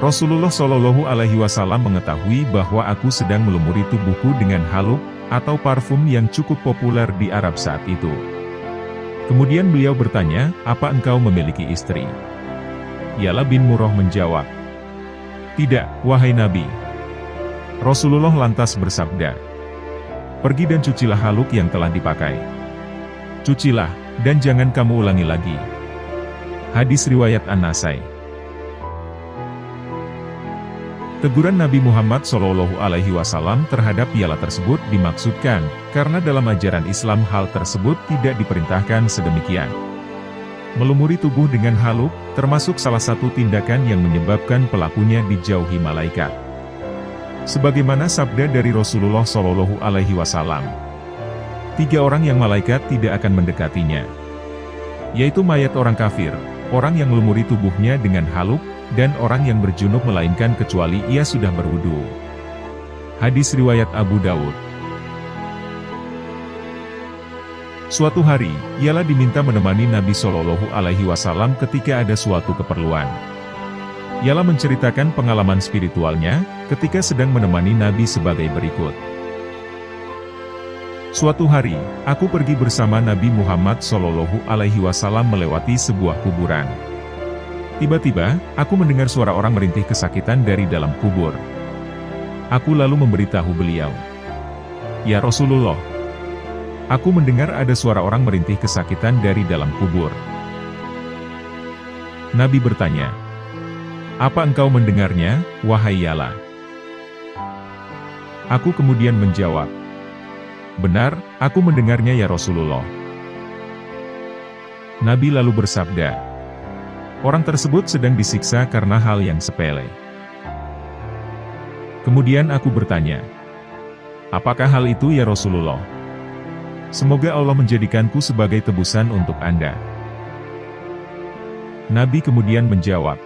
Rasulullah Shallallahu Alaihi Wasallam mengetahui bahwa aku sedang melumuri tubuhku dengan haluk, atau parfum yang cukup populer di Arab saat itu. Kemudian beliau bertanya, apa engkau memiliki istri? Ya'la bin Murrah menjawab, tidak, wahai Nabi. Rasulullah lantas bersabda, pergi dan cucilah haluk yang telah dipakai. Cucilah, dan jangan kamu ulangi lagi. Hadis riwayat An-Nasai. Teguran Nabi Muhammad SAW terhadap Ya'la tersebut dimaksudkan, karena dalam ajaran Islam hal tersebut tidak diperintahkan sedemikian. Melumuri tubuh dengan haluk, termasuk salah satu tindakan yang menyebabkan pelakunya dijauhi malaikat. Sebagaimana sabda dari Rasulullah SAW, 3 orang yang malaikat tidak akan mendekatinya, yaitu mayat orang kafir, orang yang melumuri tubuhnya dengan haluk, dan orang yang berjunub melainkan kecuali ia sudah berwudu. Hadis riwayat Abu Dawud. Suatu hari, Ya'la diminta menemani Nabi Shallallahu Alaihi Wasallam ketika ada suatu keperluan. Ya'la menceritakan pengalaman spiritualnya, ketika sedang menemani Nabi sebagai berikut. Suatu hari, aku pergi bersama Nabi Muhammad SAW melewati sebuah kuburan. Tiba-tiba, aku mendengar suara orang merintih kesakitan dari dalam kubur. Aku lalu memberitahu beliau, "Ya Rasulullah, aku mendengar ada suara orang merintih kesakitan dari dalam kubur." Nabi bertanya, "Apa engkau mendengarnya, wahai Ya'la?" Aku kemudian menjawab, "Benar, aku mendengarnya ya Rasulullah." Nabi lalu bersabda, "Orang tersebut sedang disiksa karena hal yang sepele." Kemudian aku bertanya, "Apakah hal itu ya Rasulullah? Semoga Allah menjadikanku sebagai tebusan untuk Anda." Nabi kemudian menjawab,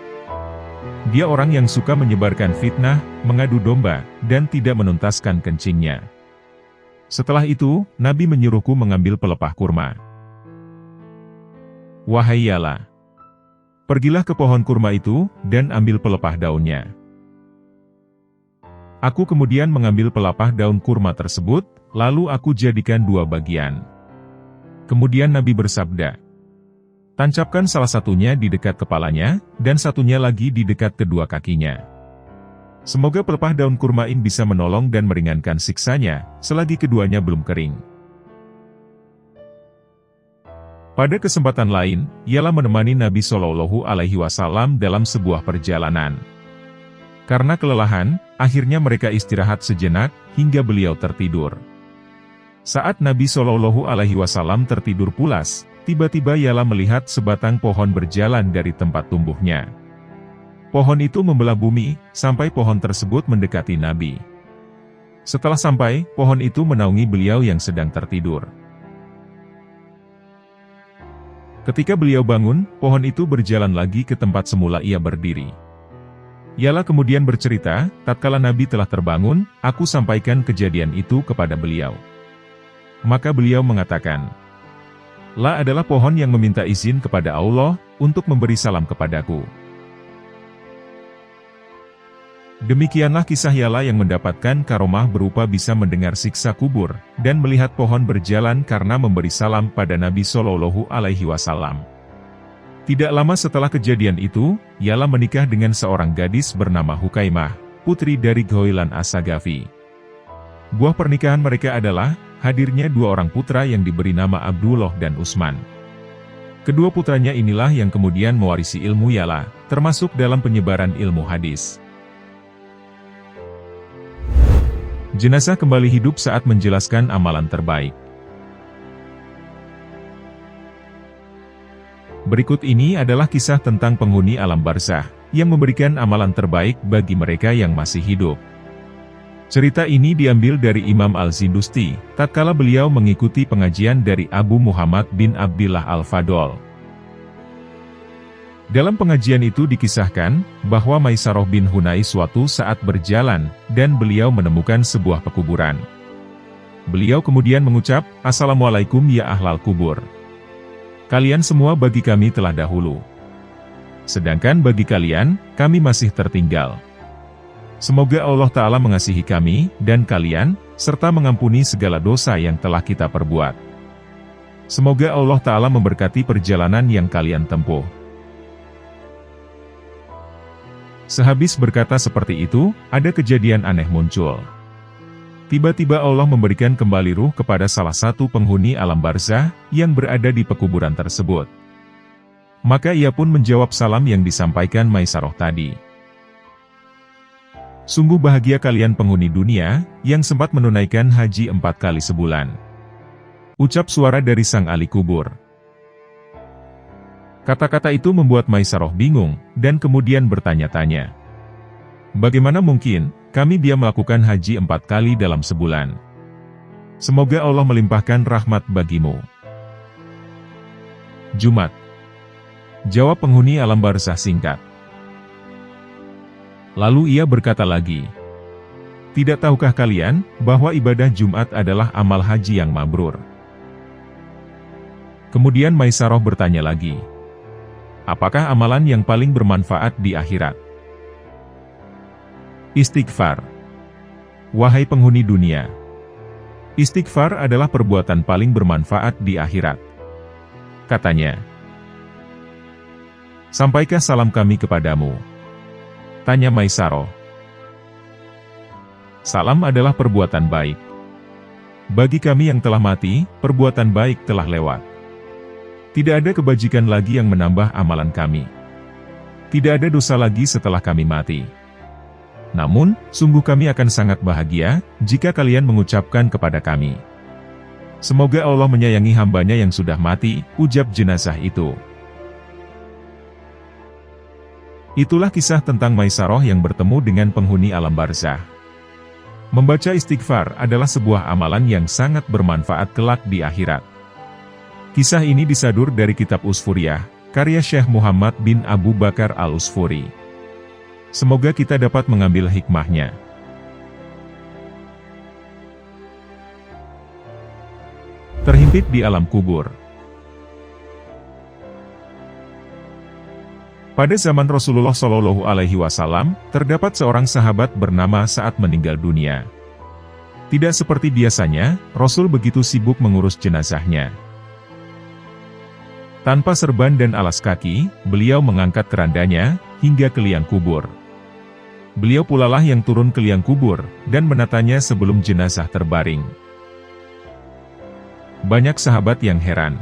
"Dia orang yang suka menyebarkan fitnah, mengadu domba, dan tidak menuntaskan kencingnya." Setelah itu, Nabi menyuruhku mengambil pelepah kurma. "Wahai Ya'la, pergilah ke pohon kurma itu, dan ambil pelepah daunnya." Aku kemudian mengambil pelepah daun kurma tersebut, lalu aku jadikan 2 bagian. Kemudian Nabi bersabda, "Tancapkan salah satunya di dekat kepalanya, dan satunya lagi di dekat kedua kakinya. Semoga pelepah daun kurma ini bisa menolong dan meringankan siksanya, selagi keduanya belum kering." Pada kesempatan lain, Ya'la menemani Nabi SAW dalam sebuah perjalanan. Karena kelelahan, akhirnya mereka istirahat sejenak, hingga beliau tertidur. Saat Nabi SAW tertidur pulas, tiba-tiba Ya'la melihat sebatang pohon berjalan dari tempat tumbuhnya. Pohon itu membelah bumi, sampai pohon tersebut mendekati Nabi. Setelah sampai, pohon itu menaungi beliau yang sedang tertidur. Ketika beliau bangun, pohon itu berjalan lagi ke tempat semula ia berdiri. Ya'la kemudian bercerita, tatkala Nabi telah terbangun, aku sampaikan kejadian itu kepada beliau. Maka beliau mengatakan, "La adalah pohon yang meminta izin kepada Allah, untuk memberi salam kepadaku." Demikianlah kisah ialah yang mendapatkan karomah berupa bisa mendengar siksa kubur, dan melihat pohon berjalan karena memberi salam pada Nabi Shallallahu Alaihi Wasallam. Tidak lama setelah kejadian itu, ialah menikah dengan seorang gadis bernama Hukaimah, putri dari Ghailan As-Saqafi. Buah pernikahan mereka adalah hadirnya dua orang putra yang diberi nama Abdullah dan Utsman. Kedua putranya inilah yang kemudian mewarisi ilmu ialah, termasuk dalam penyebaran ilmu hadis. Jenazah kembali hidup saat menjelaskan amalan terbaik. Berikut ini adalah kisah tentang penghuni alam barzakh, yang memberikan amalan terbaik bagi mereka yang masih hidup. Cerita ini diambil dari Imam Al-Zindusti, tatkala beliau mengikuti pengajian dari Abu Muhammad bin Abdillah Al-Fadol. Dalam pengajian itu dikisahkan, bahwa Maisarah bin Hunais suatu saat berjalan, dan beliau menemukan sebuah pekuburan. Beliau kemudian mengucap, "Assalamualaikum ya ahlal kubur. Kalian semua bagi kami telah dahulu. Sedangkan bagi kalian, kami masih tertinggal. Semoga Allah Ta'ala mengasihi kami, dan kalian, serta mengampuni segala dosa yang telah kita perbuat. Semoga Allah Ta'ala memberkati perjalanan yang kalian tempuh." Sehabis berkata seperti itu, ada kejadian aneh muncul. Tiba-tiba Allah memberikan kembali ruh kepada salah satu penghuni alam barzakh yang berada di pekuburan tersebut. Maka ia pun menjawab salam yang disampaikan Maisarah tadi. Sungguh bahagia kalian penghuni dunia, yang sempat menunaikan haji 4 kali sebulan. Ucap suara dari sang ahli kubur. Kata-kata itu membuat Maisarah bingung, dan kemudian bertanya-tanya. Bagaimana mungkin, kami dia melakukan haji 4 kali dalam sebulan? Semoga Allah melimpahkan rahmat bagimu. Jumat. Jawab penghuni alam barzakh singkat. Lalu ia berkata lagi. Tidak tahukah kalian, bahwa ibadah Jumat adalah amal haji yang mabrur? Kemudian Maisarah bertanya lagi. Apakah amalan yang paling bermanfaat di akhirat? Istighfar. Wahai penghuni dunia, istighfar adalah perbuatan paling bermanfaat di akhirat. Katanya. Sampaikah salam kami kepadamu? Tanya Maisarah. Salam adalah perbuatan baik. Bagi kami yang telah mati, perbuatan baik telah lewat. Tidak ada kebajikan lagi yang menambah amalan kami. Tidak ada dosa lagi setelah kami mati. Namun, sungguh kami akan sangat bahagia, jika kalian mengucapkan kepada kami. Semoga Allah menyayangi hambanya yang sudah mati, ujar jenazah itu. Itulah kisah tentang Maisarah yang bertemu dengan penghuni alam barzakh. Membaca istighfar adalah sebuah amalan yang sangat bermanfaat kelak di akhirat. Kisah ini disadur dari kitab Usfuriyah, karya Syekh Muhammad bin Abu Bakar Al-Usfuri. Semoga kita dapat mengambil hikmahnya. Terhimpit di alam kubur. Pada zaman Rasulullah Shallallahu Alaihi Wasallam, terdapat seorang sahabat bernama Sa'ad meninggal dunia. Tidak seperti biasanya, Rasul begitu sibuk mengurus jenazahnya. Tanpa serban dan alas kaki, beliau mengangkat kerandanya, hingga ke liang kubur. Beliau pulalah yang turun ke liang kubur, dan menatanya sebelum jenazah terbaring. Banyak sahabat yang heran.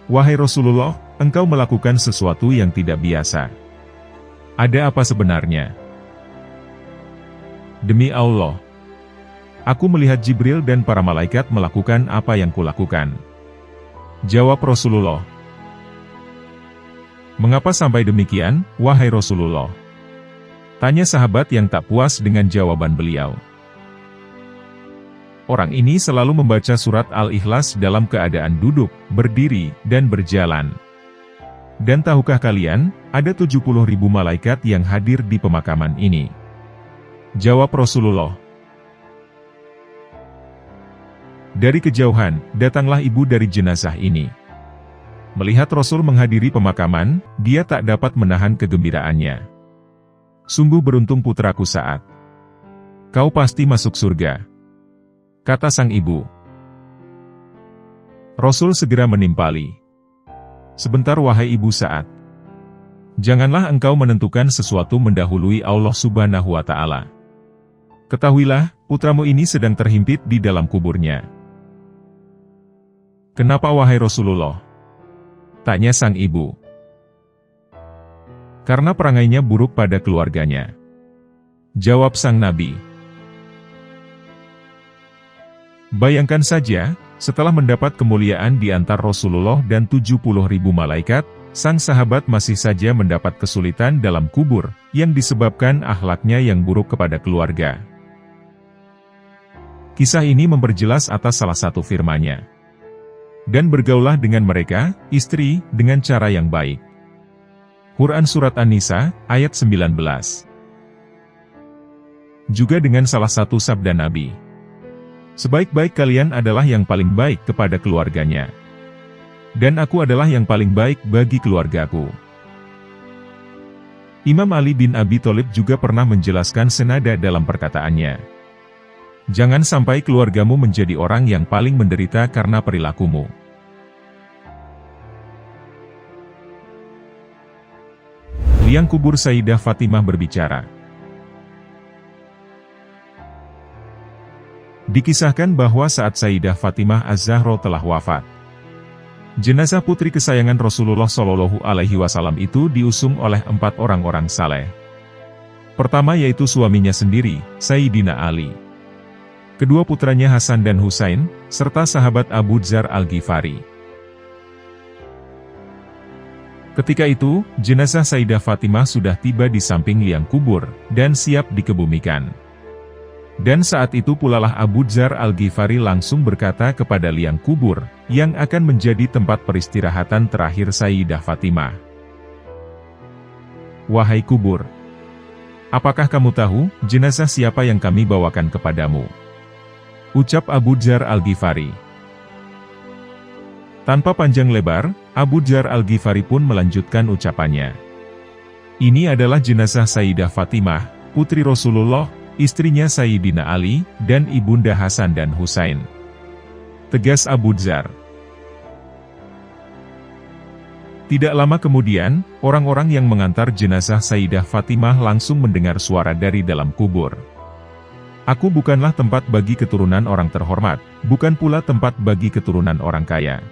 Wahai Rasulullah, engkau melakukan sesuatu yang tidak biasa. Ada apa sebenarnya? Demi Allah, aku melihat Jibril dan para malaikat melakukan apa yang kulakukan. Jawab Rasulullah. Mengapa sampai demikian, wahai Rasulullah? Tanya sahabat yang tak puas dengan jawaban beliau. Orang ini selalu membaca surat Al-Ikhlas dalam keadaan duduk, berdiri, dan berjalan. Dan tahukah kalian, ada 70.000 malaikat yang hadir di pemakaman ini? Jawab Rasulullah. Dari kejauhan, datanglah ibu dari jenazah ini. Melihat Rasul menghadiri pemakaman, dia tak dapat menahan kegembiraannya. Sungguh beruntung putraku Sa'ad. Kau pasti masuk surga, kata sang ibu. Rasul segera menimpali. Sebentar wahai ibu Sa'ad. Janganlah engkau menentukan sesuatu mendahului Allah Subhanahu wa Ta'ala. Ketahuilah, putramu ini sedang terhimpit di dalam kuburnya. Kenapa wahai Rasulullah? Tanya sang ibu. Karena perangainya buruk pada keluarganya, jawab sang Nabi. Bayangkan saja, setelah mendapat kemuliaan di antara Rasulullah dan 70.000 malaikat, sang sahabat masih saja mendapat kesulitan dalam kubur, yang disebabkan akhlaknya yang buruk kepada keluarga. Kisah ini memperjelas atas salah satu firman-Nya. Dan bergaulah dengan mereka, istri, dengan cara yang baik. Quran Surat An-Nisa, ayat 19. Juga dengan salah satu sabda Nabi. Sebaik-baik kalian adalah yang paling baik kepada keluarganya. Dan aku adalah yang paling baik bagi keluargaku. Imam Ali bin Abi Thalib juga pernah menjelaskan senada dalam perkataannya. Jangan sampai keluargamu menjadi orang yang paling menderita karena perilakumu. Liang kubur Sayyidah Fatimah berbicara. Dikisahkan bahwa saat Sayyidah Fatimah Az-Zahra telah wafat, jenazah putri kesayangan Rasulullah Shallallahu Alaihi Wasallam itu diusung oleh 4 orang-orang saleh. Pertama yaitu suaminya sendiri, Sayyidina Ali. Kedua putranya Hasan dan Husain, serta sahabat Abu Dzar Al-Ghifari. Ketika itu, jenazah Sayyidah Fatimah sudah tiba di samping liang kubur, dan siap dikebumikan. Dan saat itu pulalah Abu Dzar Al-Ghifari langsung berkata kepada liang kubur, yang akan menjadi tempat peristirahatan terakhir Sayyidah Fatimah. Wahai kubur, apakah kamu tahu, jenazah siapa yang kami bawakan kepadamu? Ucap Abu Dzar Al-Ghifari. Tanpa panjang lebar, Abu Dzar Al-Ghifari pun melanjutkan ucapannya. Ini adalah jenazah Sayyidah Fatimah, putri Rasulullah, istrinya Sayyidina Ali, dan ibunda Hasan dan Husain. Tegas Abu Dzar. Tidak lama kemudian, orang-orang yang mengantar jenazah Sayyidah Fatimah langsung mendengar suara dari dalam kubur. Aku bukanlah tempat bagi keturunan orang terhormat, bukan pula tempat bagi keturunan orang kaya.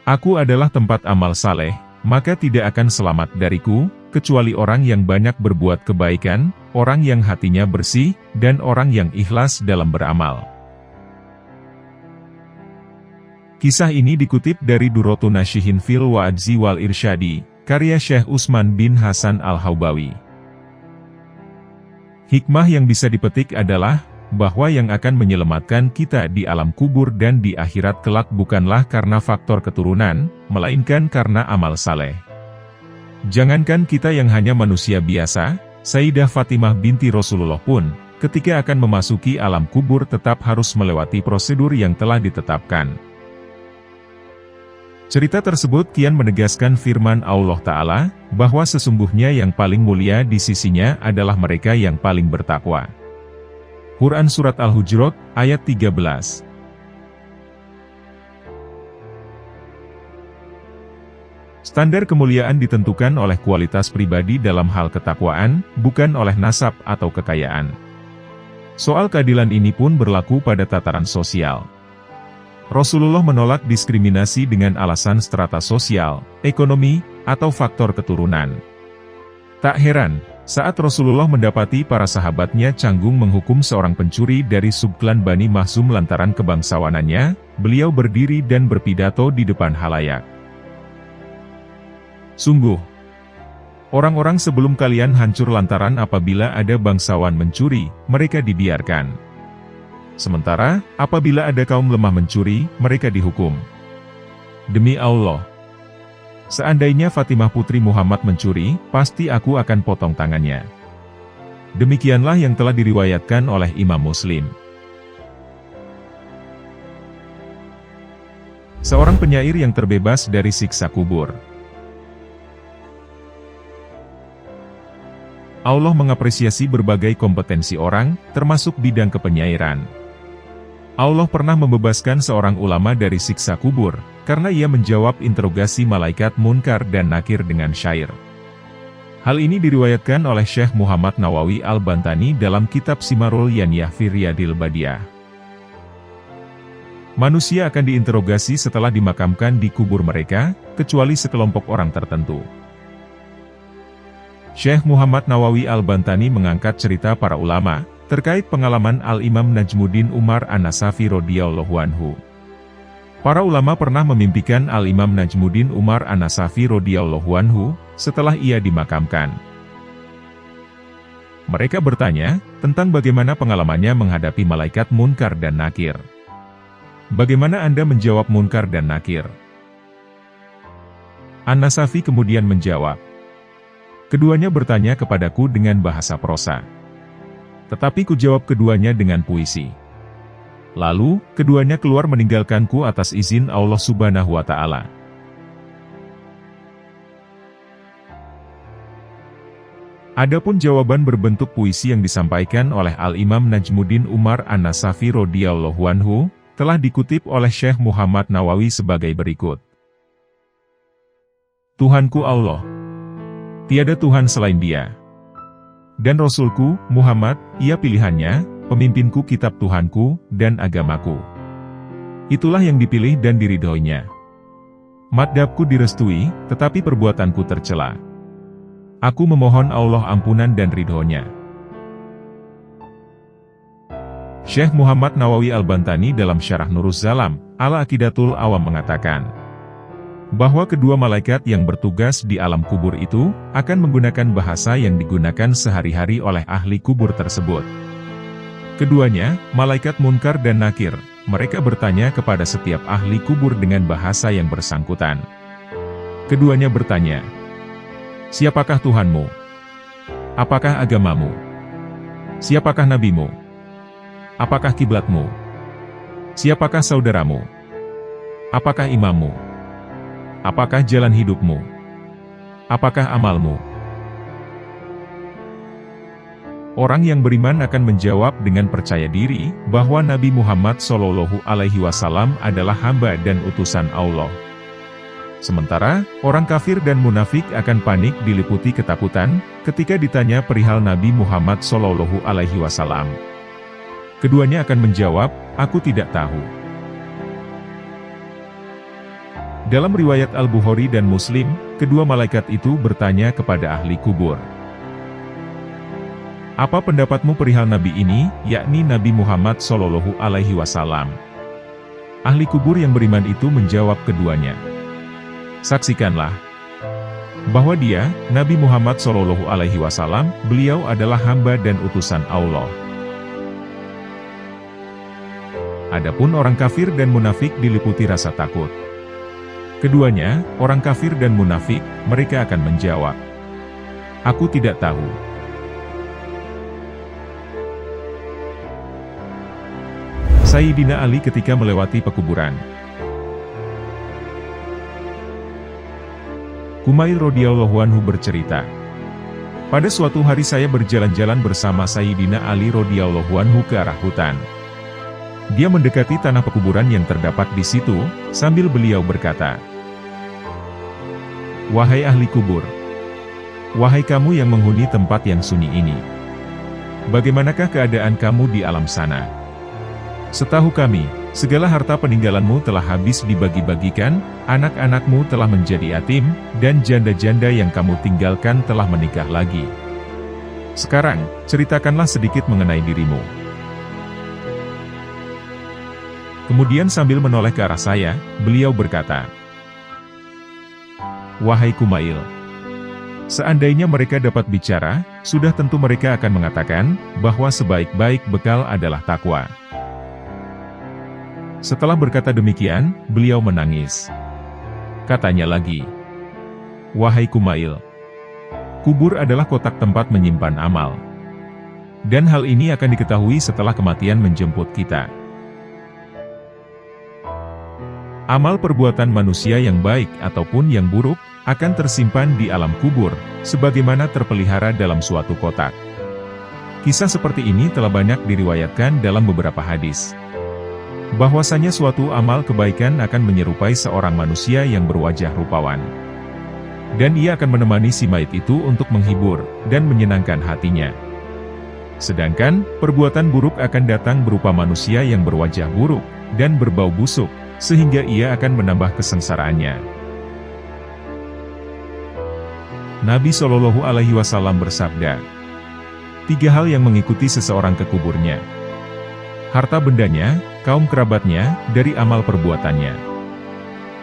Aku adalah tempat amal saleh, maka tidak akan selamat dariku, kecuali orang yang banyak berbuat kebaikan, orang yang hatinya bersih, dan orang yang ikhlas dalam beramal. Kisah ini dikutip dari Durratun Nashihin fil Wa'adzi wal Irsyadi, karya Syekh Utsman bin Hasan Al-Haubawi. Hikmah yang bisa dipetik adalah, bahwa yang akan menyelamatkan kita di alam kubur dan di akhirat kelak bukanlah karena faktor keturunan, melainkan karena amal saleh. Jangankan kita yang hanya manusia biasa, Sayyidah Fatimah binti Rasulullah pun, ketika akan memasuki alam kubur tetap harus melewati prosedur yang telah ditetapkan. Cerita tersebut kian menegaskan firman Allah Ta'ala, bahwa sesungguhnya yang paling mulia di sisinya adalah mereka yang paling bertakwa. Quran Surat Al-Hujurat, ayat 13. Standar kemuliaan ditentukan oleh kualitas pribadi dalam hal ketakwaan, bukan oleh nasab atau kekayaan. Soal keadilan ini pun berlaku pada tataran sosial. Rasulullah menolak diskriminasi dengan alasan strata sosial, ekonomi, atau faktor keturunan. Tak heran, saat Rasulullah mendapati para sahabatnya canggung menghukum seorang pencuri dari subklan Bani Makhzum lantaran kebangsawanannya, beliau berdiri dan berpidato di depan halayak. Sungguh, orang-orang sebelum kalian hancur lantaran apabila ada bangsawan mencuri, mereka dibiarkan. Sementara, apabila ada kaum lemah mencuri, mereka dihukum. Demi Allah, seandainya Fatimah putri Muhammad mencuri, pasti aku akan potong tangannya. Demikianlah yang telah diriwayatkan oleh Imam Muslim. Seorang penyair yang terbebas dari siksa kubur. Allah mengapresiasi berbagai kompetensi orang, termasuk bidang kepenyairan. Allah pernah membebaskan seorang ulama dari siksa kubur, karena ia menjawab interogasi malaikat Munkar dan Nakir dengan syair. Hal ini diriwayatkan oleh Syekh Muhammad Nawawi Al-Bantani dalam kitab Simarul Yaniyah fi Riyadil Badiah. Manusia akan diinterogasi setelah dimakamkan di kubur mereka, kecuali sekelompok orang tertentu. Syekh Muhammad Nawawi Al-Bantani mengangkat cerita para ulama, terkait pengalaman Al-Imam Najmuddin Umar An-Nasafi radhiyallahu anhu. Para ulama pernah memimpikan Al-Imam Najmuddin Umar An-Nasafi radhiyallahu anhu, setelah ia dimakamkan. Mereka bertanya, tentang bagaimana pengalamannya menghadapi malaikat Munkar dan Nakir. Bagaimana Anda menjawab Munkar dan Nakir? An-Nasafi kemudian menjawab, keduanya bertanya kepadaku dengan bahasa prosa. Tetapi kujawab keduanya dengan puisi. Lalu, keduanya keluar meninggalkanku atas izin Allah Subhanahu wa Ta'ala. Adapun jawaban berbentuk puisi yang disampaikan oleh Al-Imam Najmuddin Umar An-Nasafi radhiyallahu anhu, telah dikutip oleh Syekh Muhammad Nawawi sebagai berikut. Tuhanku Allah. Tiada Tuhan selain Dia. Dan Rasulku, Muhammad, ia pilihannya, pemimpinku kitab Tuhanku, dan agamaku. Itulah yang dipilih dan diridhoinya. Madhabku direstui, tetapi perbuatanku tercela. Aku memohon Allah ampunan dan ridhonya. Syekh Muhammad Nawawi Al-Bantani dalam Syarah Nuruz Zalam, Al-Aqidatul Awam mengatakan, bahwa kedua malaikat yang bertugas di alam kubur itu, akan menggunakan bahasa yang digunakan sehari-hari oleh ahli kubur tersebut. Keduanya, malaikat Munkar dan Nakir, mereka bertanya kepada setiap ahli kubur dengan bahasa yang bersangkutan. Keduanya bertanya, siapakah Tuhanmu? Apakah agamamu? Siapakah nabimu? Apakah kiblatmu? Siapakah saudaramu? Apakah imammu? Apakah jalan hidupmu? Apakah amalmu? Orang yang beriman akan menjawab dengan percaya diri, bahwa Nabi Muhammad SAW adalah hamba dan utusan Allah. Sementara, orang kafir dan munafik akan panik diliputi ketakutan, ketika ditanya perihal Nabi Muhammad SAW. Keduanya akan menjawab, aku tidak tahu. Dalam riwayat Al-Bukhari dan Muslim, kedua malaikat itu bertanya kepada ahli kubur. Apa pendapatmu perihal Nabi ini, yakni Nabi Muhammad SAW? Ahli kubur yang beriman itu menjawab keduanya. Saksikanlah, bahwa dia, Nabi Muhammad SAW, beliau adalah hamba dan utusan Allah. Adapun orang kafir dan munafik diliputi rasa takut. Keduanya, orang kafir dan munafik, mereka akan menjawab, aku tidak tahu. Sayyidina Ali ketika melewati pekuburan. Kumail radhiyallahu anhu bercerita, pada suatu hari saya berjalan-jalan bersama Sayyidina Ali radhiyallahu anhu ke arah hutan. Dia mendekati tanah pekuburan yang terdapat di situ, sambil beliau berkata, wahai ahli kubur, wahai kamu yang menghuni tempat yang sunyi ini, bagaimanakah keadaan kamu di alam sana? Setahu kami, segala harta peninggalanmu telah habis dibagi-bagikan, anak-anakmu telah menjadi yatim, dan janda-janda yang kamu tinggalkan telah menikah lagi. Sekarang, ceritakanlah sedikit mengenai dirimu. Kemudian sambil menoleh ke arah saya, beliau berkata, wahai Kumail, seandainya mereka dapat bicara, sudah tentu mereka akan mengatakan, bahwa sebaik-baik bekal adalah takwa. Setelah berkata demikian, beliau menangis. Katanya lagi, wahai Kumail, kubur adalah kotak tempat menyimpan amal. Dan hal ini akan diketahui setelah kematian menjemput kita. Amal perbuatan manusia yang baik ataupun yang buruk, akan tersimpan di alam kubur, sebagaimana terpelihara dalam suatu kotak. Kisah seperti ini telah banyak diriwayatkan dalam beberapa hadis. Bahwasanya suatu amal kebaikan akan menyerupai seorang manusia yang berwajah rupawan. Dan ia akan menemani si mayit itu untuk menghibur, dan menyenangkan hatinya. Sedangkan, perbuatan buruk akan datang berupa manusia yang berwajah buruk, dan berbau busuk, sehingga ia akan menambah kesengsaraannya. Nabi Shallallahu Alaihi Wasallam bersabda, 3 hal yang mengikuti seseorang ke kuburnya: harta bendanya, kaum kerabatnya, dari amal perbuatannya.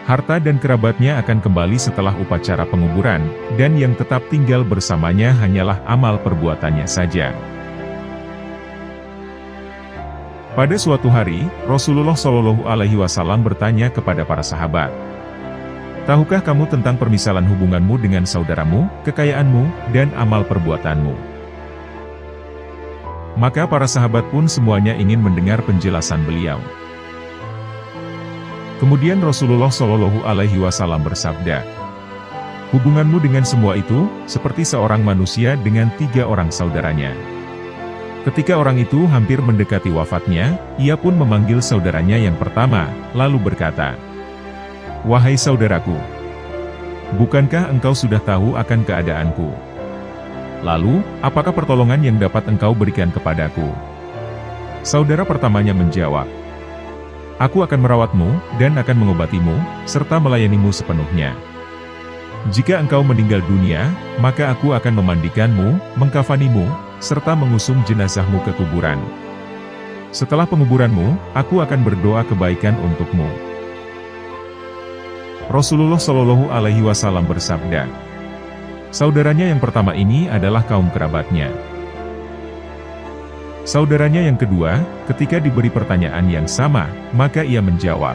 Harta dan kerabatnya akan kembali setelah upacara penguburan, dan yang tetap tinggal bersamanya hanyalah amal perbuatannya saja. Pada suatu hari, Rasulullah Shallallahu Alaihi Wasallam bertanya kepada para sahabat, "Tahukah kamu tentang permisalan hubunganmu dengan saudaramu, kekayaanmu, dan amal perbuatanmu?" Maka para sahabat pun semuanya ingin mendengar penjelasan beliau. Kemudian Rasulullah Shallallahu Alaihi Wasallam bersabda, "Hubunganmu dengan semua itu, seperti seorang manusia dengan 3 orang saudaranya. Ketika orang itu hampir mendekati wafatnya, ia pun memanggil saudaranya yang pertama, lalu berkata, 'Wahai saudaraku, bukankah engkau sudah tahu akan keadaanku? Lalu, apakah pertolongan yang dapat engkau berikan kepadaku?' Saudara pertamanya menjawab, 'Aku akan merawatmu, dan akan mengobatimu, serta melayanimu sepenuhnya. Jika engkau meninggal dunia, maka aku akan memandikanmu, mengkafanimu, serta mengusung jenazahmu ke kuburan. Setelah penguburanmu, aku akan berdoa kebaikan untukmu.'" Rasulullah Shallallahu Alaihi Wasallam bersabda, saudaranya yang pertama ini adalah kaum kerabatnya. Saudaranya yang kedua, ketika diberi pertanyaan yang sama, maka ia menjawab,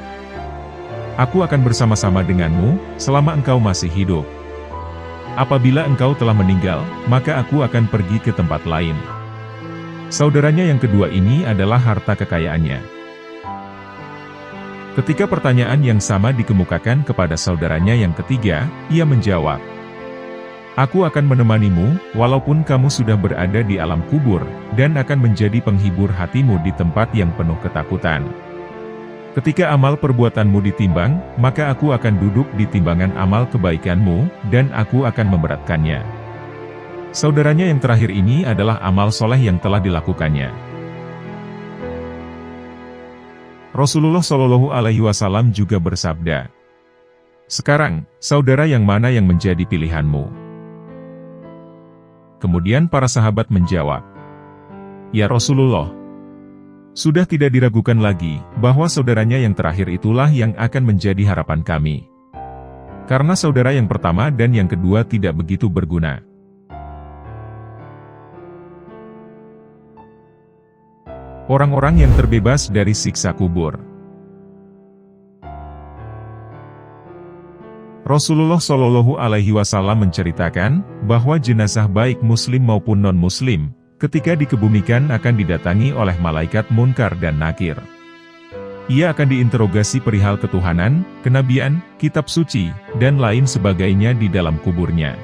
"Aku akan bersama-sama denganmu, selama engkau masih hidup. Apabila engkau telah meninggal, maka aku akan pergi ke tempat lain." Saudaranya yang kedua ini adalah harta kekayaannya. Ketika pertanyaan yang sama dikemukakan kepada saudaranya yang ketiga, ia menjawab, "Aku akan menemanimu, walaupun kamu sudah berada di alam kubur, dan akan menjadi penghibur hatimu di tempat yang penuh ketakutan. Ketika amal perbuatanmu ditimbang, maka aku akan duduk di timbangan amal kebaikanmu, dan aku akan memberatkannya." Saudaranya yang terakhir ini adalah amal soleh yang telah dilakukannya. Rasulullah Shallallahu Alaihi Wasallam juga bersabda, "Sekarang, saudara yang mana yang menjadi pilihanmu?" Kemudian para sahabat menjawab, "Ya Rasulullah, sudah tidak diragukan lagi, bahwa saudaranya yang terakhir itulah yang akan menjadi harapan kami. Karena saudara yang pertama dan yang kedua tidak begitu berguna." Orang-orang yang terbebas dari siksa kubur. Rasulullah Shallallahu Alaihi Wasallam menceritakan, bahwa jenazah baik muslim maupun non-muslim, ketika dikebumikan akan didatangi oleh malaikat Munkar dan Nakir. Ia akan diinterogasi perihal ketuhanan, kenabian, kitab suci, dan lain sebagainya di dalam kuburnya.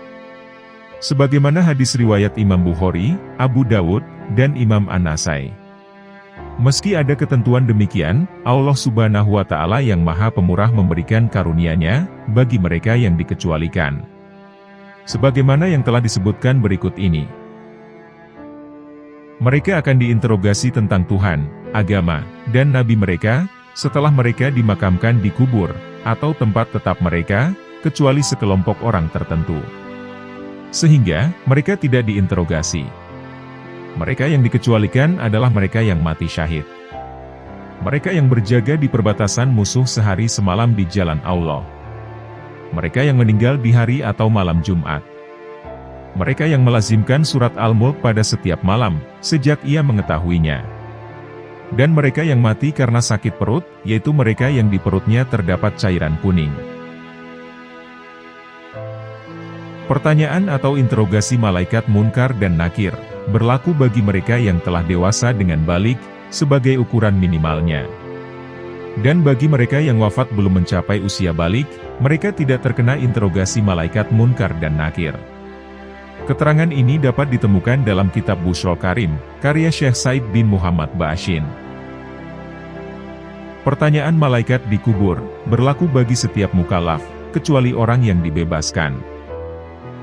Sebagaimana hadis riwayat Imam Bukhari, Abu Dawud, dan Imam An-Nasai. Meski ada ketentuan demikian, Allah Subhanahu wa Ta'ala yang Maha Pemurah memberikan karunia-Nya bagi mereka yang dikecualikan. Sebagaimana yang telah disebutkan berikut ini. Mereka akan diinterogasi tentang Tuhan, agama, dan nabi mereka, setelah mereka dimakamkan di kubur, atau tempat tetap mereka, kecuali sekelompok orang tertentu. Sehingga, mereka tidak diinterogasi. Mereka yang dikecualikan adalah mereka yang mati syahid. Mereka yang berjaga di perbatasan musuh sehari semalam di jalan Allah. Mereka yang meninggal di hari atau malam Jumat. Mereka yang melazimkan surat Al-Mulk pada setiap malam, sejak ia mengetahuinya. Dan mereka yang mati karena sakit perut, yaitu mereka yang di perutnya terdapat cairan kuning. Pertanyaan atau interogasi malaikat Munkar dan Nakir berlaku bagi mereka yang telah dewasa dengan balik, sebagai ukuran minimalnya. Dan bagi mereka yang wafat belum mencapai usia balik, mereka tidak terkena interogasi malaikat Munkar dan Nakir. Keterangan ini dapat ditemukan dalam kitab Bushrul Karim, karya Syekh Said bin Muhammad Ba'ashin. Pertanyaan malaikat di kubur, berlaku bagi setiap mukallaf, kecuali orang yang dibebaskan.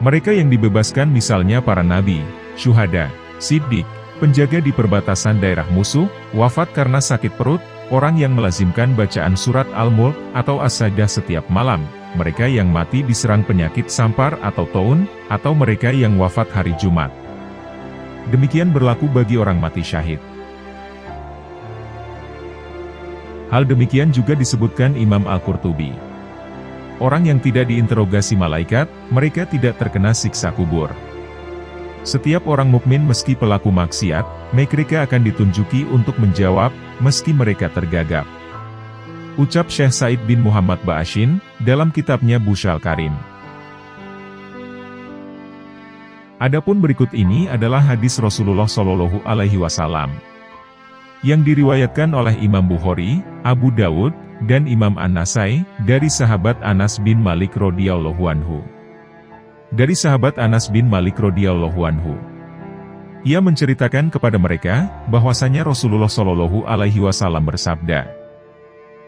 Mereka yang dibebaskan misalnya para nabi, syuhada, siddiq, penjaga di perbatasan daerah musuh, wafat karena sakit perut, orang yang melazimkan bacaan surat Al-Mulk atau As-Sajdah setiap malam, mereka yang mati diserang penyakit sampar atau taun, atau mereka yang wafat hari Jumat. Demikian berlaku bagi orang mati syahid. Hal demikian juga disebutkan Imam Al-Qurtubi. Orang yang tidak diinterogasi malaikat, mereka tidak terkena siksa kubur. Setiap orang mukmin meski pelaku maksiat, mereka akan ditunjuki untuk menjawab, meski mereka tergagap. Ucap Syekh Said bin Muhammad Ba'ashin, dalam kitabnya Bushrul Karim. Adapun berikut ini adalah hadis Rasulullah Shallallahu Alaihi Wasallam, yang diriwayatkan oleh Imam Bukhari, Abu Dawud, dan Imam An-Nasai, dari sahabat Anas bin Malik radhiyallahu anhu. Dari sahabat Anas bin Malik radhiyallahu anhu, ia menceritakan kepada mereka, bahwasanya Rasulullah Shallallahu Alaihi Wasallam bersabda,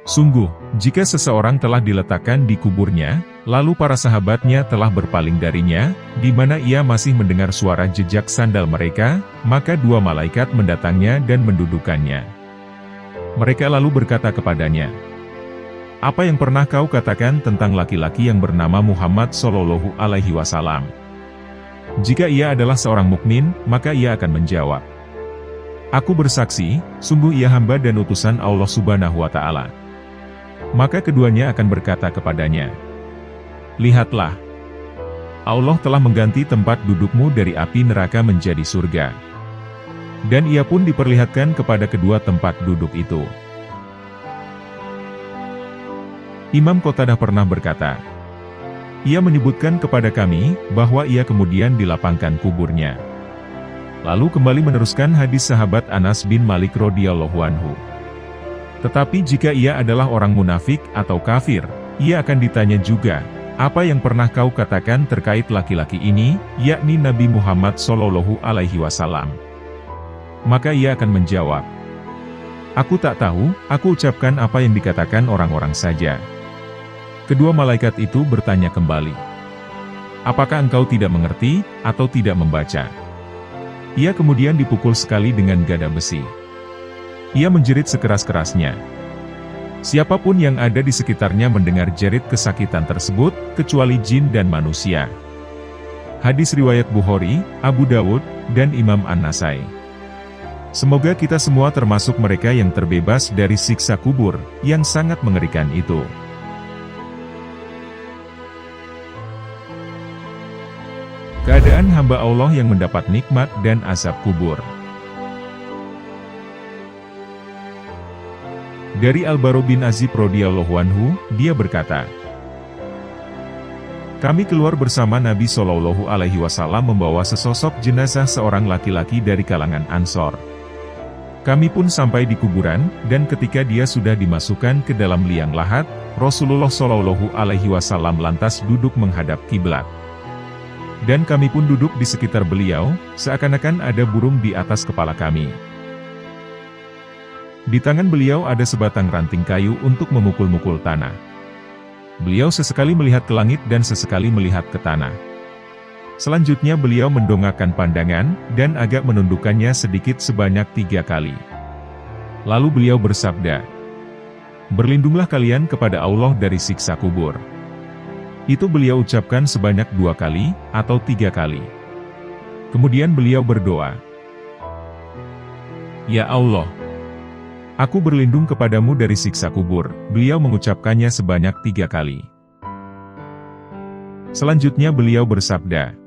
"Sungguh, jika seseorang telah diletakkan di kuburnya, lalu para sahabatnya telah berpaling darinya, di mana ia masih mendengar suara jejak sandal mereka, maka dua malaikat mendatangnya dan mendudukannya. Mereka lalu berkata kepadanya, 'Apa yang pernah kau katakan tentang laki-laki yang bernama Muhammad Shallallahu Alaihi Wasallam?' Jika ia adalah seorang mukmin, maka ia akan menjawab, 'Aku bersaksi, sungguh ia hamba dan utusan Allah Subhanahu wa Ta'ala.' Maka keduanya akan berkata kepadanya, 'Lihatlah, Allah telah mengganti tempat dudukmu dari api neraka menjadi surga.' Dan ia pun diperlihatkan kepada kedua tempat duduk itu. Imam Qatadah pernah berkata, ia menyebutkan kepada kami, bahwa ia kemudian dilapangkan kuburnya. Lalu kembali meneruskan hadis sahabat Anas bin Malik radhiyallahu anhu. Tetapi jika ia adalah orang munafik atau kafir, ia akan ditanya juga, 'Apa yang pernah kau katakan terkait laki-laki ini?' yakni Nabi Muhammad Shallallahu Alaihi Wasallam. Maka ia akan menjawab, 'Aku tak tahu, aku ucapkan apa yang dikatakan orang-orang saja.' Kedua malaikat itu bertanya kembali, 'Apakah engkau tidak mengerti, atau tidak membaca?' Ia kemudian dipukul sekali dengan gada besi. Ia menjerit sekeras-kerasnya. Siapapun yang ada di sekitarnya mendengar jerit kesakitan tersebut, kecuali jin dan manusia. Hadis riwayat Bukhari, Abu Dawud, dan Imam An-Nasai. Semoga kita semua termasuk mereka yang terbebas dari siksa kubur, yang sangat mengerikan itu. Keadaan hamba Allah yang mendapat nikmat dan azab kubur. Dari Al-Bara bin Azib radhiyallahu anhu, dia berkata, kami keluar bersama Nabi Shallallahu Alaihi Wasallam membawa sesosok jenazah seorang laki-laki dari kalangan Ansor. Kami pun sampai di kuburan, dan ketika dia sudah dimasukkan ke dalam liang lahat, Rasulullah Shallallahu Alaihi Wasallam lantas duduk menghadap kiblat. Dan kami pun duduk di sekitar beliau, seakan-akan ada burung di atas kepala kami. Di tangan beliau ada sebatang ranting kayu untuk memukul-mukul tanah. Beliau sesekali melihat ke langit dan sesekali melihat ke tanah. Selanjutnya beliau mendongakkan pandangan, dan agak menundukkannya sedikit sebanyak 3 kali. Lalu beliau bersabda, berlindunglah kalian kepada Allah dari siksa kubur. Itu beliau ucapkan sebanyak 2 kali, atau 3 kali. Kemudian beliau berdoa, ya Allah, aku berlindung kepadamu dari siksa kubur. Beliau mengucapkannya sebanyak 3 kali. Selanjutnya beliau bersabda,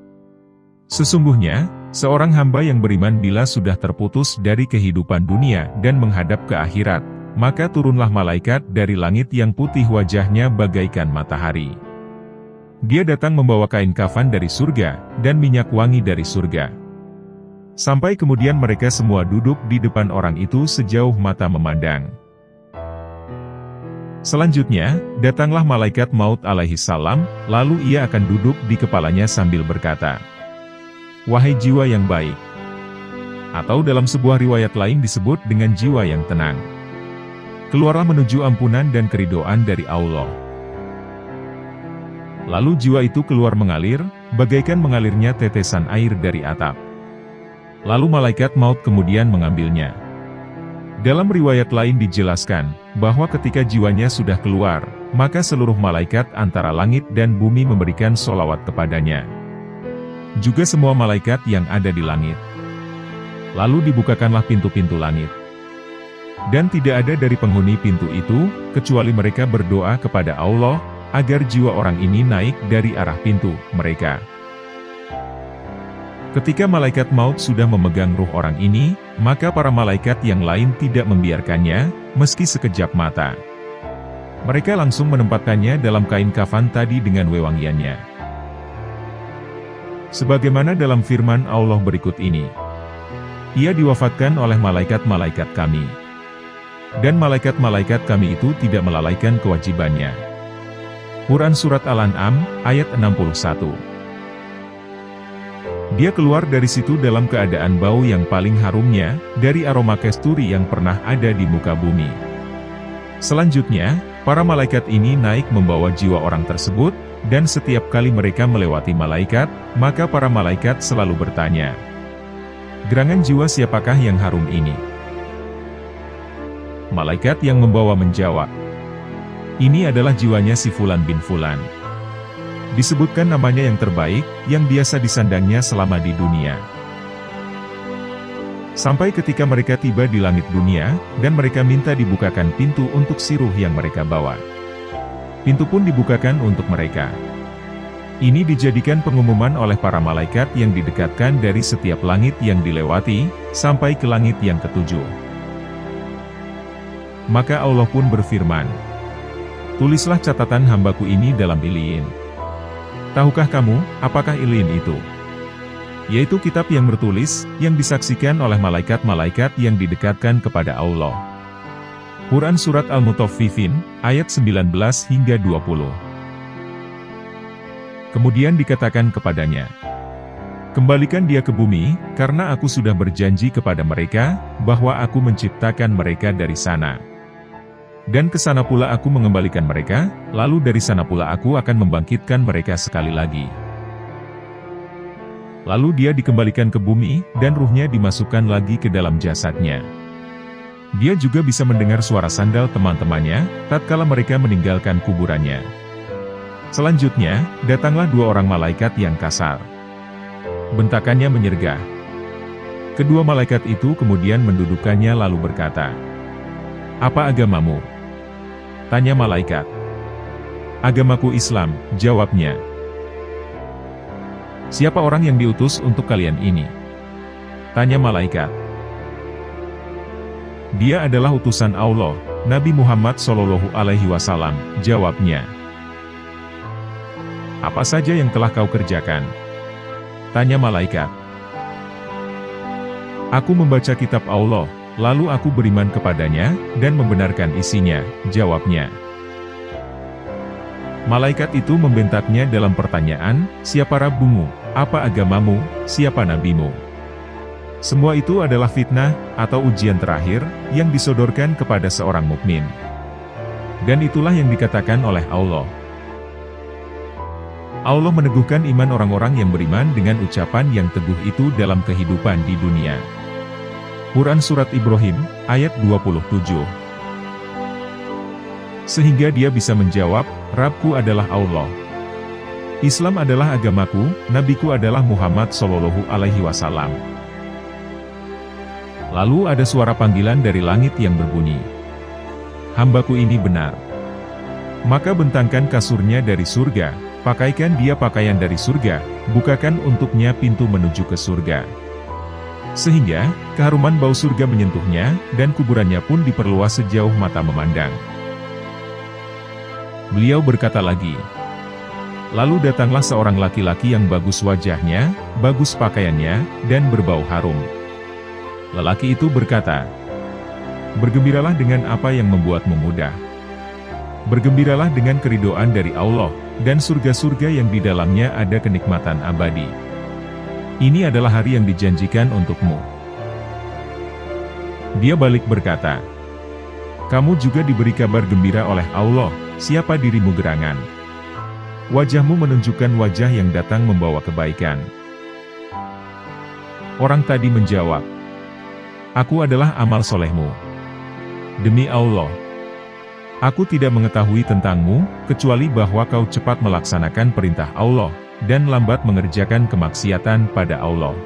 sesungguhnya, seorang hamba yang beriman bila sudah terputus dari kehidupan dunia dan menghadap ke akhirat, maka turunlah malaikat dari langit yang putih wajahnya bagaikan matahari. Dia datang membawa kain kafan dari surga, dan minyak wangi dari surga. Sampai kemudian mereka semua duduk di depan orang itu sejauh mata memandang. Selanjutnya, datanglah malaikat maut alaihi salam, lalu ia akan duduk di kepalanya sambil berkata, "Wahai jiwa yang baik." Atau dalam sebuah riwayat lain disebut dengan jiwa yang tenang. Keluarlah menuju ampunan dan keridhaan dari Allah. Lalu jiwa itu keluar mengalir, bagaikan mengalirnya tetesan air dari atap. Lalu malaikat maut kemudian mengambilnya. Dalam riwayat lain dijelaskan, bahwa ketika jiwanya sudah keluar, maka seluruh malaikat antara langit dan bumi memberikan sholawat kepadanya. Juga semua malaikat yang ada di langit. Lalu dibukakanlah pintu-pintu langit. Dan tidak ada dari penghuni pintu itu, kecuali mereka berdoa kepada Allah, agar jiwa orang ini naik dari arah pintu mereka. Ketika malaikat maut sudah memegang ruh orang ini, maka para malaikat yang lain tidak membiarkannya, meski sekejap mata. Mereka langsung menempatkannya dalam kain kafan tadi dengan wewangiannya. Sebagaimana dalam firman Allah berikut ini. Ia diwafatkan oleh malaikat-malaikat kami. Dan malaikat-malaikat kami itu tidak melalaikan kewajibannya. Quran Surat Al-An'am, ayat 61. Dia keluar dari situ dalam keadaan bau yang paling harumnya, dari aroma kasturi yang pernah ada di muka bumi. Selanjutnya, para malaikat ini naik membawa jiwa orang tersebut, dan setiap kali mereka melewati malaikat, maka para malaikat selalu bertanya, "Gerangan jiwa siapakah yang harum ini?" Malaikat yang membawa menjawab, "Ini adalah jiwanya si Fulan bin Fulan." Disebutkan namanya yang terbaik, yang biasa disandangnya selama di dunia. Sampai ketika mereka tiba di langit dunia, dan mereka minta dibukakan pintu untuk si ruh yang mereka bawa. Pintu pun dibukakan untuk mereka. Ini dijadikan pengumuman oleh para malaikat yang didekatkan dari setiap langit yang dilewati, sampai ke langit yang ketujuh. Maka Allah pun berfirman, "Tulislah catatan hambaku ini dalam Iliin." Tahukah kamu, apakah Iliin itu? Yaitu kitab yang bertulis, yang disaksikan oleh malaikat-malaikat yang didekatkan kepada Allah. Quran Surat Al-Mutaffifin, ayat 19 hingga 20. Kemudian dikatakan kepadanya, "Kembalikan dia ke bumi, karena aku sudah berjanji kepada mereka, bahwa aku menciptakan mereka dari sana. Dan ke sana pula aku mengembalikan mereka, lalu dari sana pula aku akan membangkitkan mereka sekali lagi." Lalu dia dikembalikan ke bumi, dan ruhnya dimasukkan lagi ke dalam jasadnya. Dia juga bisa mendengar suara sandal teman-temannya, tatkala mereka meninggalkan kuburannya. Selanjutnya, datanglah dua orang malaikat yang kasar. Bentakannya menyergah. Kedua malaikat itu kemudian mendudukkannya lalu berkata, "Apa agamamu?" Tanya malaikat. "Agamaku Islam," jawabnya. "Siapa orang yang diutus untuk kalian ini?" Tanya malaikat. "Dia adalah utusan Allah, Nabi Muhammad SAW," jawabnya. "Apa saja yang telah kau kerjakan?" Tanya malaikat. "Aku membaca kitab Allah, lalu aku beriman kepadanya, dan membenarkan isinya," jawabnya. Malaikat itu membentaknya dalam pertanyaan, "Siapa Rabbumu? Apa agamamu? Siapa nabimu?" Semua itu adalah fitnah, atau ujian terakhir, yang disodorkan kepada seorang mukmin. Dan itulah yang dikatakan oleh Allah. Allah meneguhkan iman orang-orang yang beriman dengan ucapan yang teguh itu dalam kehidupan di dunia. Quran Surat Ibrahim, ayat 27. Sehingga dia bisa menjawab, "Rabbku adalah Allah. Islam adalah agamaku, nabiku adalah Muhammad SAW." Lalu ada suara panggilan dari langit yang berbunyi, "Hambaku ini benar. Maka bentangkan kasurnya dari surga, pakaikan dia pakaian dari surga, bukakan untuknya pintu menuju ke surga." Sehingga, keharuman bau surga menyentuhnya, dan kuburannya pun diperluas sejauh mata memandang. Beliau berkata lagi, "Lalu datanglah seorang laki-laki yang bagus wajahnya, bagus pakaiannya, dan berbau harum." Lelaki itu berkata, "Bergembiralah dengan apa yang membuatmu mudah." Bergembiralah dengan keridhaan dari Allah, dan surga-surga yang di dalamnya ada kenikmatan abadi. Ini adalah hari yang dijanjikan untukmu. Dia balik berkata, kamu juga diberi kabar gembira oleh Allah, siapa dirimu gerangan. Wajahmu menunjukkan wajah yang datang membawa kebaikan. Orang tadi menjawab, aku adalah amal solehmu. Demi Allah, aku tidak mengetahui tentangmu, kecuali bahwa kau cepat melaksanakan perintah Allah, dan lambat mengerjakan kemaksiatan pada Allah.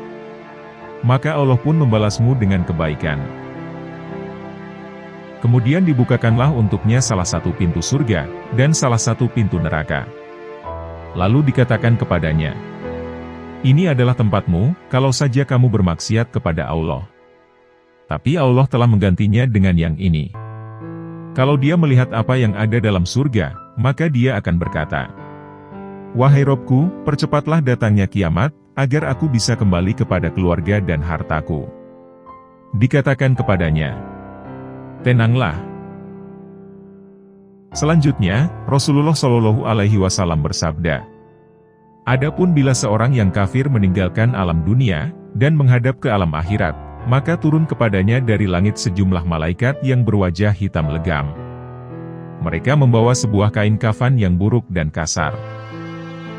Maka Allah pun membalasmu dengan kebaikan. Kemudian dibukakanlah untuknya salah satu pintu surga, dan salah satu pintu neraka. Lalu dikatakan kepadanya, ini adalah tempatmu, kalau saja kamu bermaksiat kepada Allah. Tapi Allah telah menggantinya dengan yang ini. Kalau dia melihat apa yang ada dalam surga, maka dia akan berkata, wahai Robku, percepatlah datangnya kiamat, agar aku bisa kembali kepada keluarga dan hartaku. Dikatakan kepadanya, tenanglah. Selanjutnya, Rasulullah Shallallahu Alaihi Wasallam bersabda, adapun bila seorang yang kafir meninggalkan alam dunia, dan menghadap ke alam akhirat, maka turun kepadanya dari langit sejumlah malaikat yang berwajah hitam legam. Mereka membawa sebuah kain kafan yang buruk dan kasar.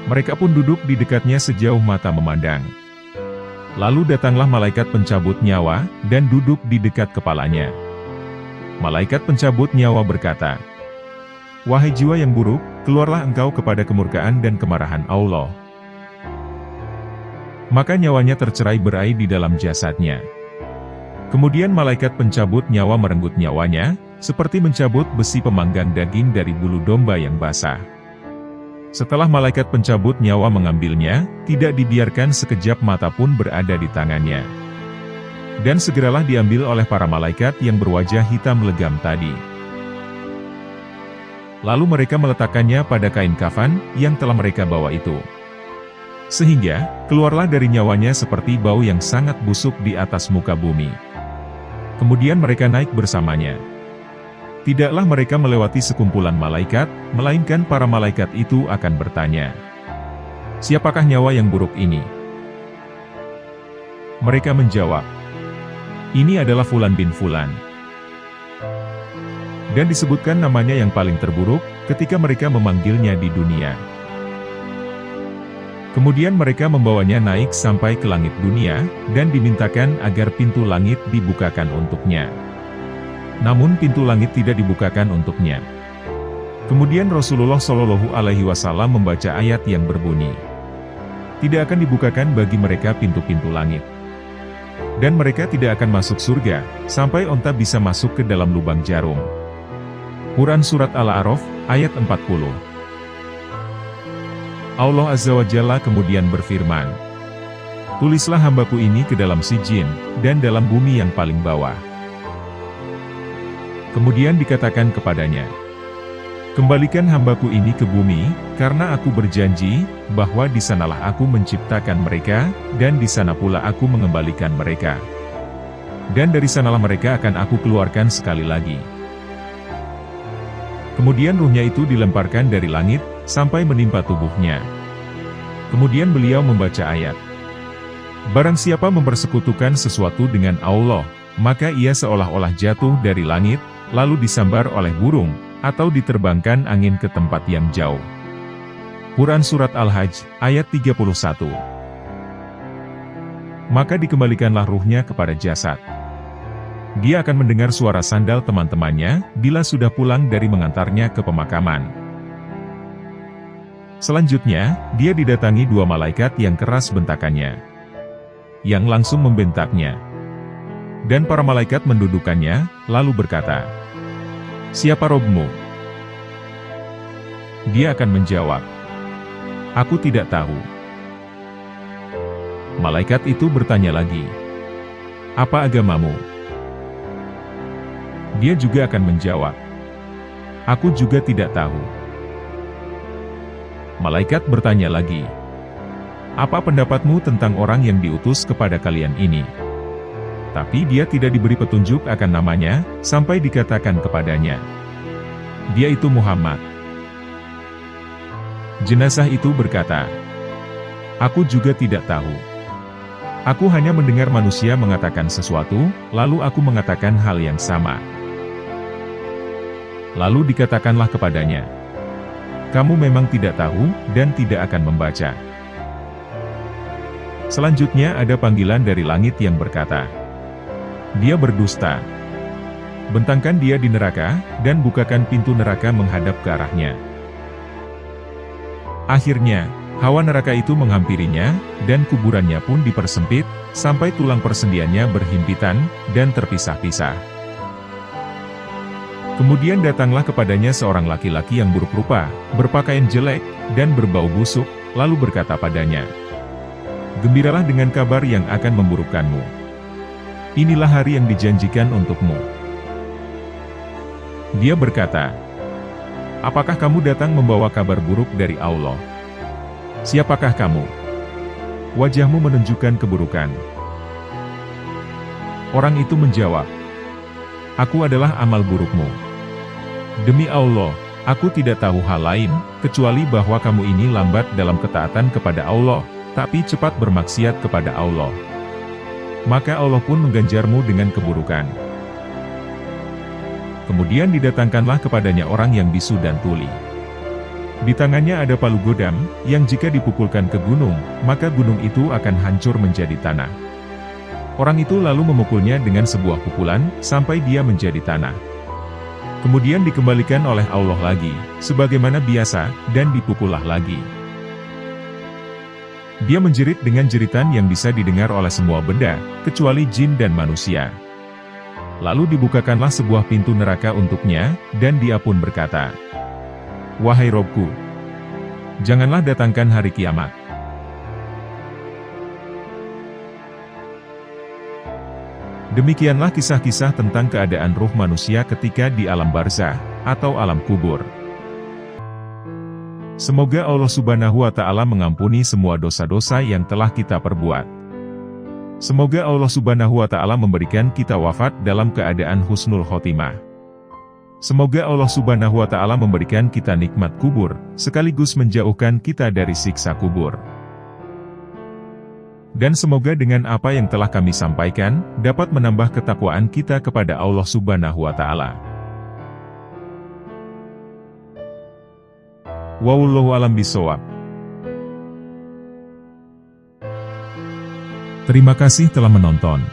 Mereka pun duduk di dekatnya sejauh mata memandang. Lalu datanglah malaikat pencabut nyawa, dan duduk di dekat kepalanya. Malaikat pencabut nyawa berkata, wahai jiwa yang buruk, keluarlah engkau kepada kemurkaan dan kemarahan Allah. Maka nyawanya tercerai-berai di dalam jasadnya. Kemudian malaikat pencabut nyawa merenggut nyawanya, seperti mencabut besi pemanggang daging dari bulu domba yang basah. Setelah malaikat pencabut nyawa mengambilnya, tidak dibiarkan sekejap mata pun berada di tangannya. Dan segeralah diambil oleh para malaikat yang berwajah hitam legam tadi. Lalu mereka meletakkannya pada kain kafan yang telah mereka bawa itu. Sehingga, keluarlah dari nyawanya seperti bau yang sangat busuk di atas muka bumi. Kemudian mereka naik bersamanya. Tidaklah mereka melewati sekumpulan malaikat, melainkan para malaikat itu akan bertanya, siapakah nyawa yang buruk ini? Mereka menjawab, ini adalah Fulan bin Fulan. Dan disebutkan namanya yang paling terburuk, ketika mereka memanggilnya di dunia. Kemudian mereka membawanya naik sampai ke langit dunia, dan dimintakan agar pintu langit dibukakan untuknya. Namun pintu langit tidak dibukakan untuknya. Kemudian Rasulullah Shallallahu Alaihi Wasallam membaca ayat yang berbunyi, tidak akan dibukakan bagi mereka pintu-pintu langit. Dan mereka tidak akan masuk surga, sampai onta bisa masuk ke dalam lubang jarum. Quran Surat Al-A'raf, ayat 40. Allah Azza wa Jalla kemudian berfirman, tulislah hambaku ini ke dalam sijin, dan dalam bumi yang paling bawah. Kemudian dikatakan kepadanya, kembalikan hambaku ini ke bumi, karena aku berjanji, bahwa di sanalah aku menciptakan mereka, dan di sana pula aku mengembalikan mereka. Dan dari sanalah mereka akan aku keluarkan sekali lagi. Kemudian ruhnya itu dilemparkan dari langit, sampai menimpa tubuhnya. Kemudian beliau membaca ayat, barang siapa mempersekutukan sesuatu dengan Allah, maka ia seolah-olah jatuh dari langit, lalu disambar oleh burung, atau diterbangkan angin ke tempat yang jauh. Quran Surat Al-Hajj, ayat 31. Maka dikembalikanlah ruhnya kepada jasad. Dia akan mendengar suara sandal teman-temannya, bila sudah pulang dari mengantarnya ke pemakaman. Selanjutnya, dia didatangi dua malaikat yang keras bentakannya, yang langsung membentaknya. Dan para malaikat mendudukannya, lalu berkata, siapa Robmu? Dia akan menjawab, aku tidak tahu. Malaikat itu bertanya lagi, apa agamamu? Dia juga akan menjawab, aku juga tidak tahu. Malaikat bertanya lagi, apa pendapatmu tentang orang yang diutus kepada kalian ini? Tapi dia tidak diberi petunjuk akan namanya, sampai dikatakan kepadanya, Dia itu Muhammad. Jenazah itu berkata, aku juga tidak tahu. Aku hanya mendengar manusia mengatakan sesuatu, lalu aku mengatakan hal yang sama. Lalu dikatakanlah kepadanya, kamu memang tidak tahu, dan tidak akan membaca. Selanjutnya ada panggilan dari langit yang berkata, dia berdusta. Bentangkan dia di neraka, dan bukakan pintu neraka menghadap ke arahnya. Akhirnya, hawa neraka itu menghampirinya, dan kuburannya pun dipersempit, sampai tulang persendiannya berhimpitan, dan terpisah-pisah. Kemudian datanglah kepadanya seorang laki-laki yang buruk rupa, berpakaian jelek, dan berbau busuk, lalu berkata padanya, gembiralah dengan kabar yang akan memburukkanmu. Inilah hari yang dijanjikan untukmu. Dia berkata, apakah kamu datang membawa kabar buruk dari Allah? Siapakah kamu? Wajahmu menunjukkan keburukan. Orang itu menjawab, aku adalah amal burukmu. Demi Allah, aku tidak tahu hal lain, kecuali bahwa kamu ini lambat dalam ketaatan kepada Allah, tapi cepat bermaksiat kepada Allah. Maka Allah pun mengganjarmu dengan keburukan. Kemudian didatangkanlah kepadanya orang yang bisu dan tuli. Di tangannya ada palu godam, yang jika dipukulkan ke gunung, maka gunung itu akan hancur menjadi tanah. Orang itu lalu memukulnya dengan sebuah pukulan, sampai dia menjadi tanah. Kemudian dikembalikan oleh Allah lagi, sebagaimana biasa, dan dipukullah lagi. Dia menjerit dengan jeritan yang bisa didengar oleh semua benda, kecuali jin dan manusia. Lalu dibukakanlah sebuah pintu neraka untuknya, dan dia pun berkata, wahai Robku, janganlah datangkan hari kiamat. Demikianlah kisah-kisah tentang keadaan ruh manusia ketika di alam barzah, atau alam kubur. Semoga Allah Subhanahu wa Ta'ala mengampuni semua dosa-dosa yang telah kita perbuat. Semoga Allah Subhanahu wa Ta'ala memberikan kita wafat dalam keadaan husnul khotimah. Semoga Allah Subhanahu wa Ta'ala memberikan kita nikmat kubur, sekaligus menjauhkan kita dari siksa kubur. Dan semoga dengan apa yang telah kami sampaikan, dapat menambah ketakwaan kita kepada Allah Subhanahu wa Ta'ala. Wallahu a'lam bishawab. Terima kasih telah menonton.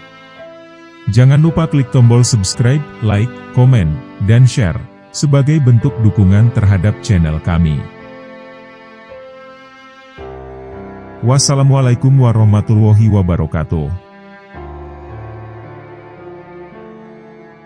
Jangan lupa klik tombol subscribe, like, komen, dan share, sebagai bentuk dukungan terhadap channel kami. Wassalamualaikum warahmatullahi wabarakatuh.